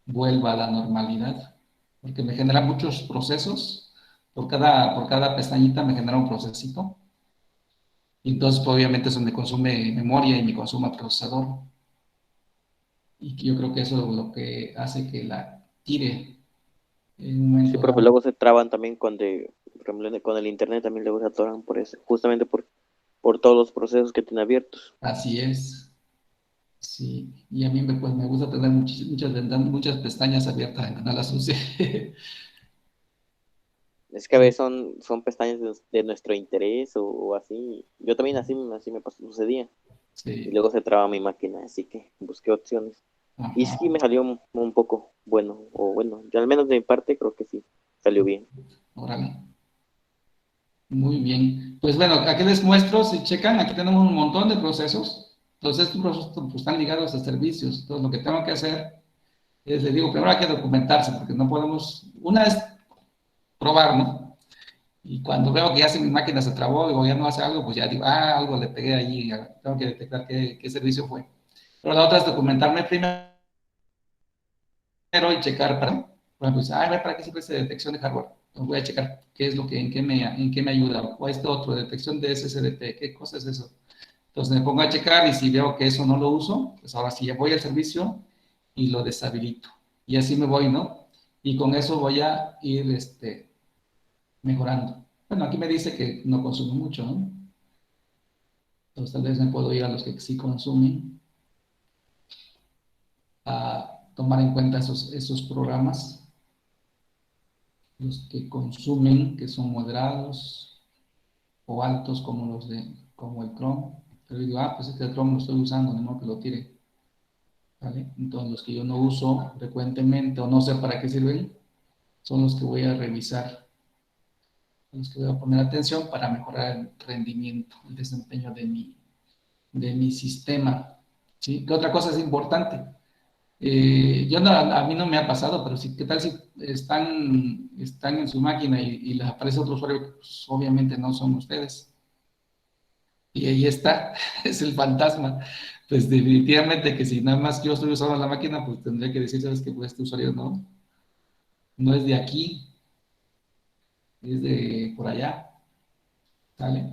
vuelva a la normalidad, porque me genera muchos procesos, por cada pestañita me genera un procesito, y entonces pues, obviamente es donde consume memoria y me consume procesador, y yo creo que eso es lo que hace que la tire en un
Sí,
momento
profe,
dado.
luego se traban también por ejemplo, con el internet también luego se atoran por eso, justamente por todos los procesos que tiene abiertos.
Así es, sí, y a mí pues, me gusta tener muchas ventanas, muchas pestañas abiertas, aunque no las use.
Es que a veces son pestañas de nuestro interés o así. Yo también así me sucedía. Y
Sí,
luego se traba mi máquina, así que busqué opciones. Y
ajá,
sí me salió un poco bueno, o bueno, yo al menos de mi parte creo que sí, salió bien.
órale. Muy bien. Pues bueno, aquí les muestro, si checan, aquí tenemos un montón de procesos. Entonces, estos procesos pues, están ligados a servicios. Entonces, lo que tengo que hacer es, les digo, primero hay que documentarse, porque no podemos, una es probar, ¿no? Y cuando veo que ya si mi máquina se trabó o ya no hace algo, pues ya digo, algo le pegué allí, ya tengo que detectar qué servicio fue. Pero la otra es documentarme primero y checar para, por ejemplo, a ver, ¿para qué sirve esa detección de hardware? Entonces voy a checar qué es lo que, en qué me ayuda, o este otro, detección de SSDT, qué cosa es eso. Entonces me pongo a checar y si veo que eso no lo uso, pues ahora sí ya voy al servicio y lo deshabilito. Y así me voy, ¿no? Y con eso voy a ir mejorando. Bueno, aquí me dice que no consumo mucho, ¿no? Entonces tal vez me puedo ir a los que sí consumen, a tomar en cuenta esos programas, los que consumen, que son moderados o altos como el Chrome. Pero digo, pues este Chrome lo estoy usando, de modo que lo tire. ¿Vale? Entonces los que yo no uso frecuentemente o no sé para qué sirven, son los que voy a revisar, los que voy a poner atención para mejorar el rendimiento, el desempeño de mi sistema. ¿Sí? ¿Qué otra cosa es importante? Yo no, a mí no me ha pasado, pero sí, ¿qué tal si están en su máquina y les aparece otro usuario que pues, obviamente no son ustedes? Y ahí está, es el fantasma. Pues definitivamente que si nada más yo estoy usando la máquina, pues tendría que decir, ¿sabes qué? Pues este usuario no es de aquí, es de por allá, ¿sale?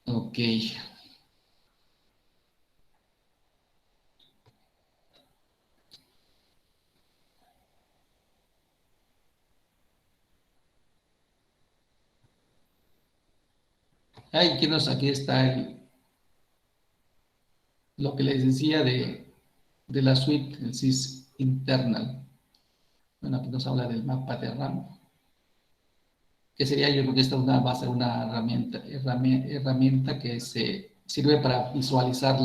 Ok. Aquí está lo que les decía de la suite, el sys internal. Bueno, aquí nos habla del mapa de RAM, que sería, yo creo que esta va a ser una herramienta que se sirve para visualizar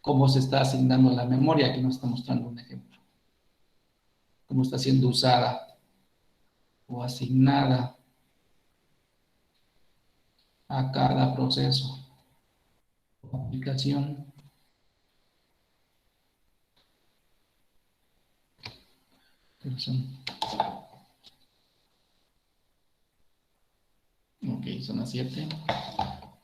cómo se está asignando la memoria. Aquí nos está mostrando un ejemplo, cómo está siendo usada o asignada a cada proceso o aplicación. Ok, son las 7.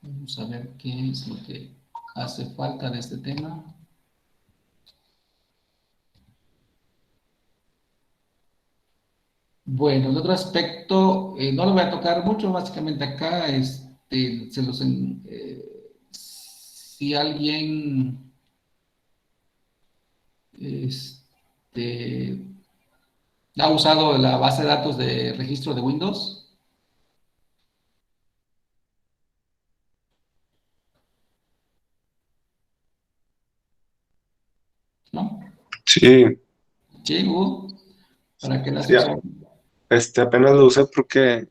Vamos a ver qué es lo que hace falta de este tema. Bueno, el otro aspecto, no lo voy a tocar mucho, básicamente acá, si alguien, este, ha usado la base de datos de registro de Windows, ¿no?
Sí,
Sí, Hugo, ¿para qué la has
sí,
usado?
apenas lo usé porque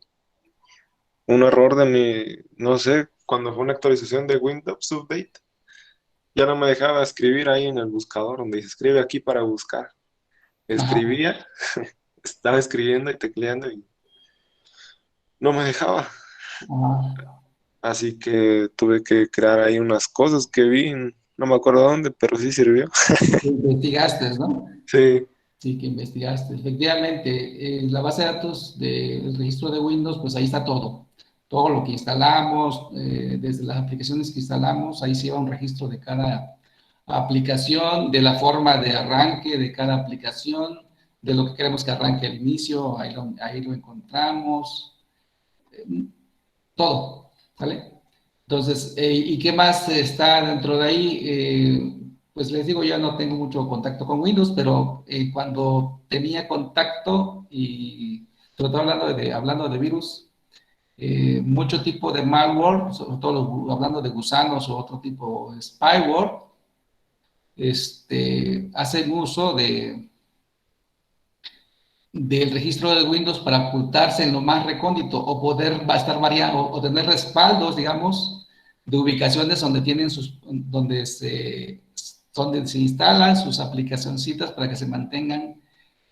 un error de no sé, cuando fue una actualización de Windows Update, ya no me dejaba escribir ahí en el buscador donde dice escribe aquí para buscar.
Ajá,
Escribía, estaba escribiendo y tecleando y no me dejaba.
ajá.
Así que tuve que crear ahí unas cosas que vi, no me acuerdo dónde, pero sí sirvió.
Investigaste, ¿no?
Sí,
Sí, que investigaste. Efectivamente, la base de datos del registro de Windows, pues ahí está todo. Todo lo que instalamos, desde las aplicaciones que instalamos, ahí se lleva un registro de cada aplicación, de la forma de arranque de cada aplicación, de lo que queremos que arranque al inicio, ahí lo encontramos, todo, ¿vale? Entonces, ¿y qué más está dentro de ahí? Pues les digo, yo no tengo mucho contacto con Windows, pero cuando tenía contacto y sobre todo hablando de virus, mucho tipo de malware, sobre todo hablando de gusanos o otro tipo de spyware, hacen uso del registro de Windows para ocultarse en lo más recóndito o poder estar variando o tener respaldos, digamos, de ubicaciones donde se instalan sus aplicacioncitas para que se mantengan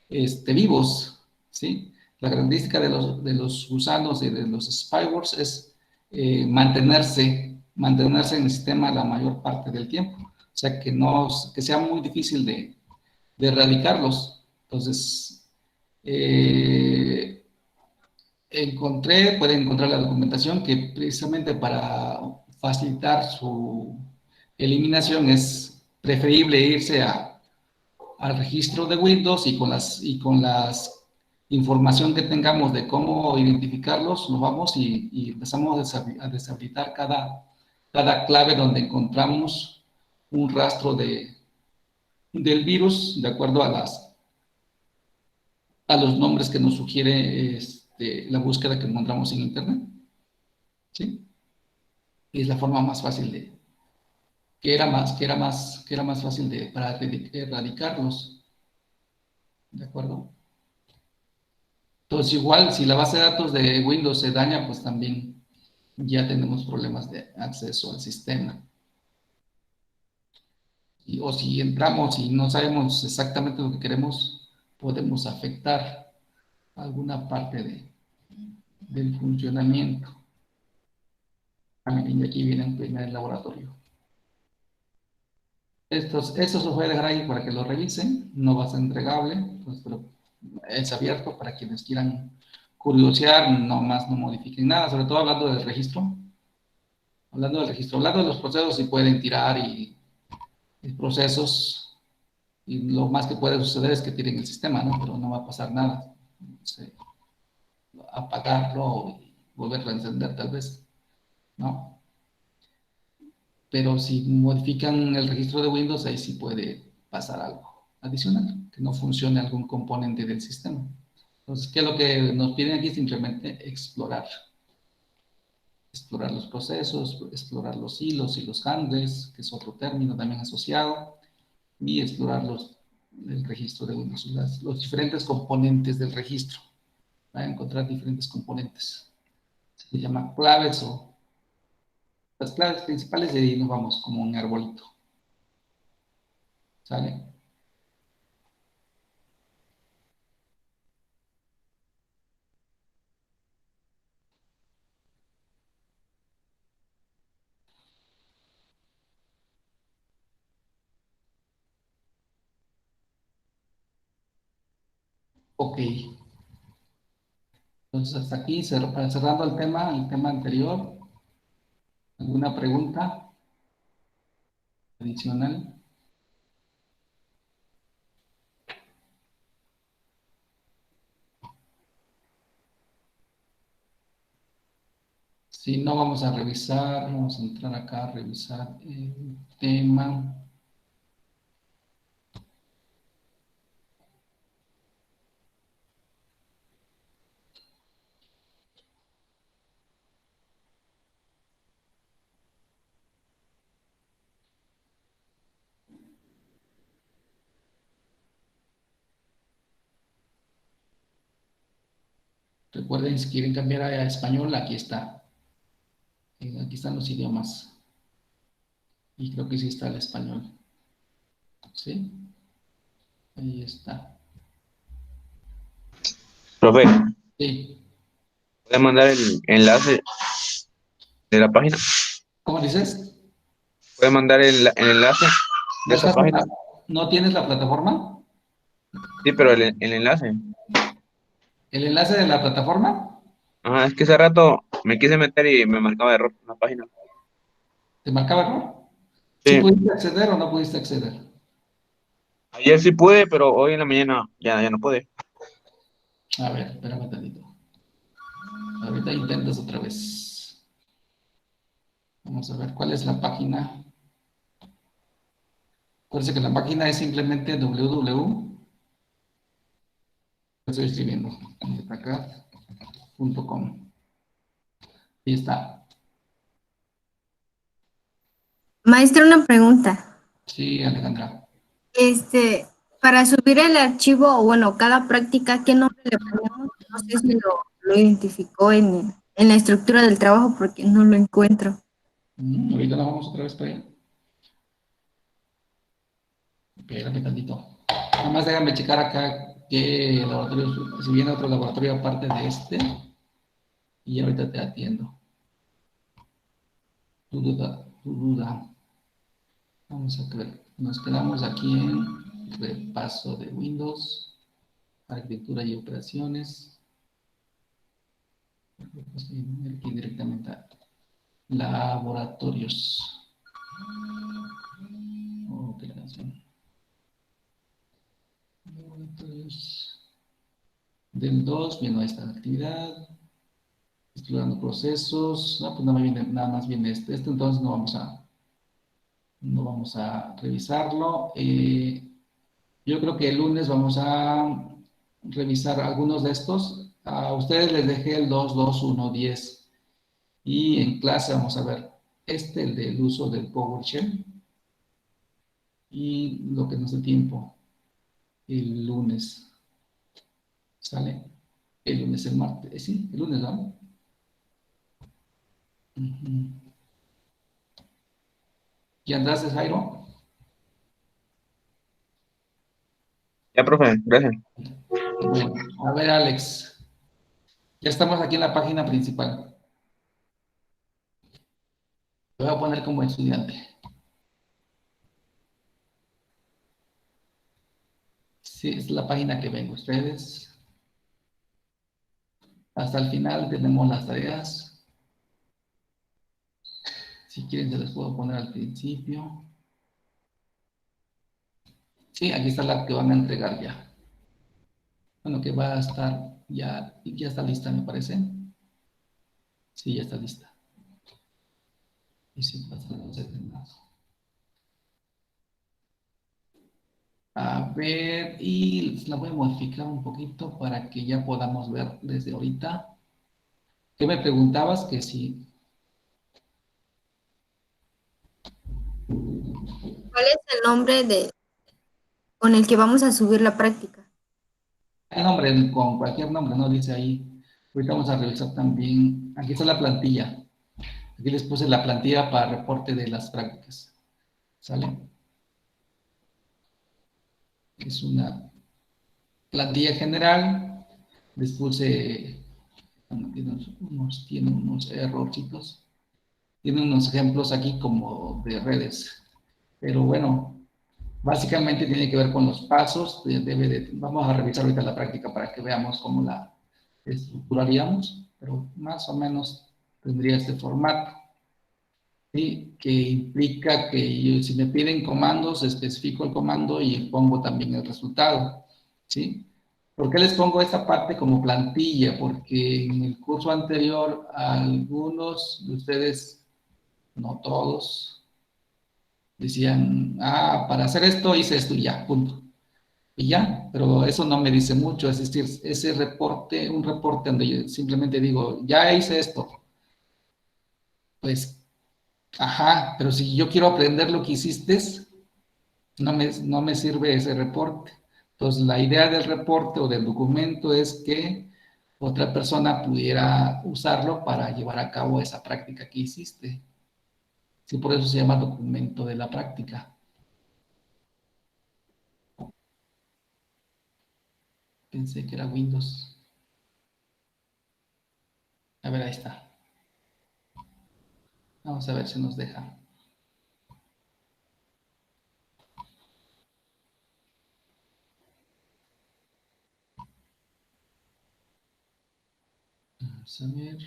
vivos, ¿sí? La característica de los gusanos y de los spywares es mantenerse en el sistema la mayor parte del tiempo, o sea, que sea muy difícil de erradicarlos. Entonces, Eh, pueden encontrar la documentación que precisamente para facilitar su eliminación es preferible irse al registro de Windows y con las información que tengamos de cómo identificarlos, nos vamos y empezamos a deshabilitar cada clave donde encontramos un rastro del virus de acuerdo a los nombres que nos sugiere la búsqueda que encontramos en Internet. ¿Sí? Y es la forma más fácil que era más fácil para erradicarlos. ¿De acuerdo? Entonces, igual, si la base de datos de Windows se daña, pues también ya tenemos problemas de acceso al sistema. O si entramos y no sabemos exactamente lo que queremos, podemos afectar alguna parte del funcionamiento. Y aquí viene el primer laboratorio. Esto se los voy a dejar ahí para que lo revisen. No va a ser entregable, pues, pero es abierto para quienes quieran curiosear, no más no modifiquen nada, sobre todo hablando del registro. Hablando de los procesos, si pueden tirar y procesos, y lo más que puede suceder es que tiren el sistema, ¿no? Pero no va a pasar nada. Apagarlo y volverlo a encender, tal vez, ¿no? Pero si modifican el registro de Windows, ahí sí puede pasar algo adicional, que no funcione algún componente del sistema. Entonces, ¿qué es lo que nos piden aquí? Simplemente explorar los procesos, explorar los hilos y los handles, que es otro término también asociado, y explorar el registro de Windows, los diferentes componentes del registro. Van a encontrar diferentes componentes. Se llama claves o las claves principales, y ahí nos vamos como un arbolito. ¿Sale? Ok. Entonces, hasta aquí, cerrando el tema anterior, ¿alguna pregunta adicional? Si no, vamos a entrar acá a revisar el tema. Recuerden, si quieren cambiar a español, aquí está. Aquí están los idiomas. Y creo que sí está el español. ¿Sí? Ahí está.
Profe,
Sí.
¿puede mandar el enlace de la página?
¿Cómo dices?
¿Puede mandar el enlace de
¿No,
esa página?
¿No tienes la plataforma?
Sí, pero el enlace.
¿El enlace de la plataforma?
Ajá, es que hace rato me quise meter y me marcaba error en la página.
¿Te marcaba error? ¿Sí
Sí,
pudiste acceder o no pudiste acceder?
ayer sí pude, pero hoy en la mañana ya no pude.
A ver, espérame tantito. Ahorita intentas otra vez. Vamos a ver cuál es la página. Acuérdense que la página es simplemente www. Estoy escribiendo. Acá.com. Ahí está.
Maestra, una pregunta.
Sí, Alejandra.
Para subir el archivo, o bueno, cada práctica, ¿qué nombre le ponemos? No sé si lo identificó en la estructura del trabajo porque no lo encuentro.
Ahorita nos vamos otra vez para allá. Espérame tantito. Nada más déjame checar acá qué laboratorio, si viene otro laboratorio aparte de este. Y ahorita te atiendo. Tu duda. Vamos a ver. Nos quedamos aquí en repaso de Windows. arquitectura y operaciones. Aquí directamente a laboratorios. Operación. Laboratorios. Del 2, viendo esta actividad. Explorando procesos. No, pues nada más viene este. Este entonces no vamos a revisarlo. Yo creo que el lunes vamos a revisar algunos de estos. A ustedes les dejé el 2, 2, 1, 10. Y en clase vamos a ver el del uso del PowerShell. Y lo que nos dé tiempo el lunes. ¿Sale? El lunes, el martes. Sí, el lunes, ¿no? ¿Y andaste, Jairo?
Ya, profe, gracias.
Bueno, a ver, Alex. Ya estamos aquí en la página principal. Te voy a poner como estudiante. Sí, es la página que ven ustedes. Hasta el final tenemos las tareas. Si quieren, se les puedo poner al principio. Sí, aquí está la que van a entregar ya. Bueno, que va a estar ya está lista, me parece. Sí, ya está lista. Y si pasa, no sé qué más. A ver, y la voy a modificar un poquito para que ya podamos ver desde ahorita. ¿Qué me preguntabas? Que si
¿Cuál es el nombre con el que vamos a subir la práctica?
el nombre, con cualquier nombre, ¿no? Dice ahí. Ahorita vamos a revisar también. Aquí está la plantilla. Aquí les puse la plantilla para reporte de las prácticas. ¿Sale? Es una plantilla general. Les puse, bueno, tiene unos errorcitos. Tiene unos ejemplos aquí como de redes. Pero bueno, básicamente tiene que ver con los pasos. Vamos a revisar ahorita la práctica para que veamos cómo la estructuraríamos. Pero más o menos tendría este formato. ¿Sí? Que implica que si me piden comandos, especifico el comando y pongo también el resultado. ¿Sí? ¿Por qué les pongo esta parte como plantilla? Porque en el curso anterior algunos de ustedes, no todos, decían, para hacer esto hice esto y ya, punto. Y ya, pero eso no me dice mucho, es decir, ese reporte, un reporte donde yo simplemente digo, ya hice esto, pues, ajá, pero si yo quiero aprender lo que hiciste, no me sirve ese reporte. Entonces, la idea del reporte o del documento es que otra persona pudiera usarlo para llevar a cabo esa práctica que hiciste. Sí, por eso se llama documento de la práctica. Pensé que era Windows. A ver, ahí está. Vamos a ver si nos deja. Vamos a ver.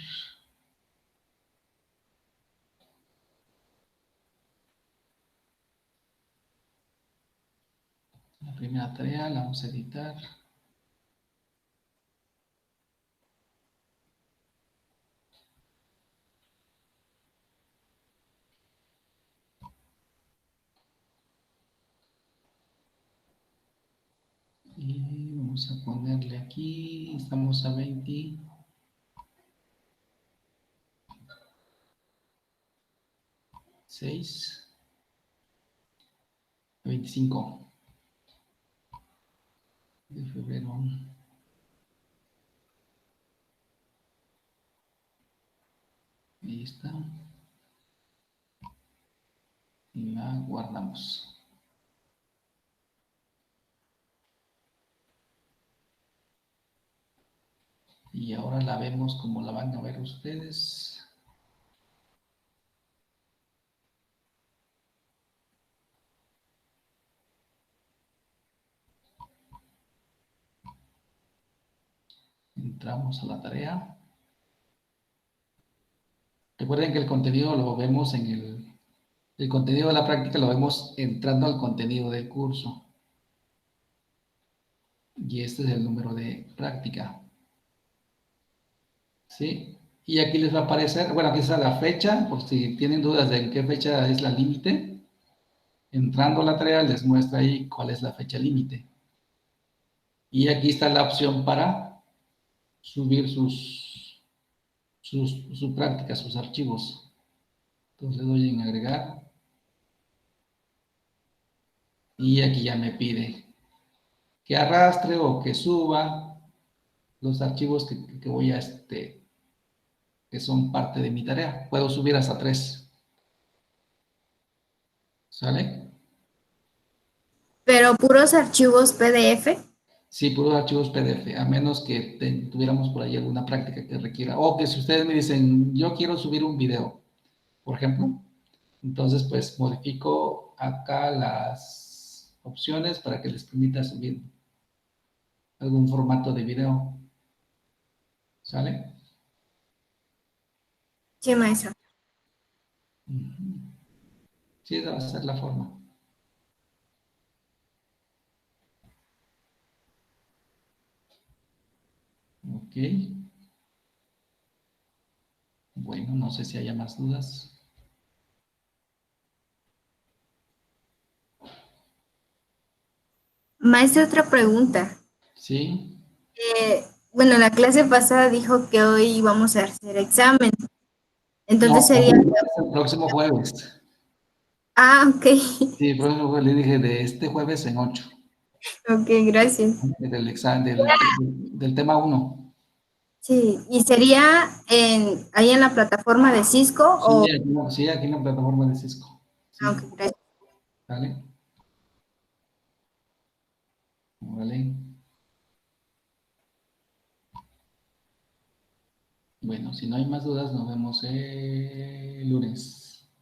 La primera tarea la vamos a editar. Y vamos a ponerle aquí, estamos a 26, 25 de febrero. Ahí está. Y la guardamos. Y ahora la vemos como la van a ver ustedes. Entramos a la tarea. Recuerden que el contenido lo vemos el contenido de la práctica lo vemos entrando al contenido del curso. Y este es el número de práctica. ¿Sí? Y aquí les va a aparecer, bueno, aquí está la fecha, por si tienen dudas de en qué fecha es la límite. Entrando a la tarea les muestra ahí cuál es la fecha límite. Y aquí está la opción para subir sus prácticas, sus archivos. Entonces le doy en agregar. Y aquí ya me pide que arrastre o que suba los archivos que voy a, que son parte de mi tarea. Puedo subir hasta 3. ¿Sale?
Pero puros archivos PDF.
Sí, puros archivos PDF, a menos que tuviéramos por ahí alguna práctica que requiera. O que si ustedes me dicen, yo quiero subir un video, por ejemplo, entonces pues modifico acá las opciones para que les permita subir algún formato de video. ¿Sale?
Sí, maestro.
Ujú. Sí, esa va a ser la forma. Ok. Bueno, no sé si haya más dudas.
Maestro, otra pregunta.
Sí.
Bueno, la clase pasada dijo que hoy íbamos a hacer examen. Entonces
No,
sería...
es el próximo jueves.
Ah, ok.
Sí, el próximo jueves le dije de este jueves en 8.
Ok, gracias.
Del examen, del tema 1.
Sí, ¿y sería ahí en la plataforma de Cisco o...?
Sí, aquí en la plataforma de Cisco.
Ah,
Sí,
ok, gracias.
¿vale? Vale. Bueno, si no hay más dudas, nos vemos el lunes.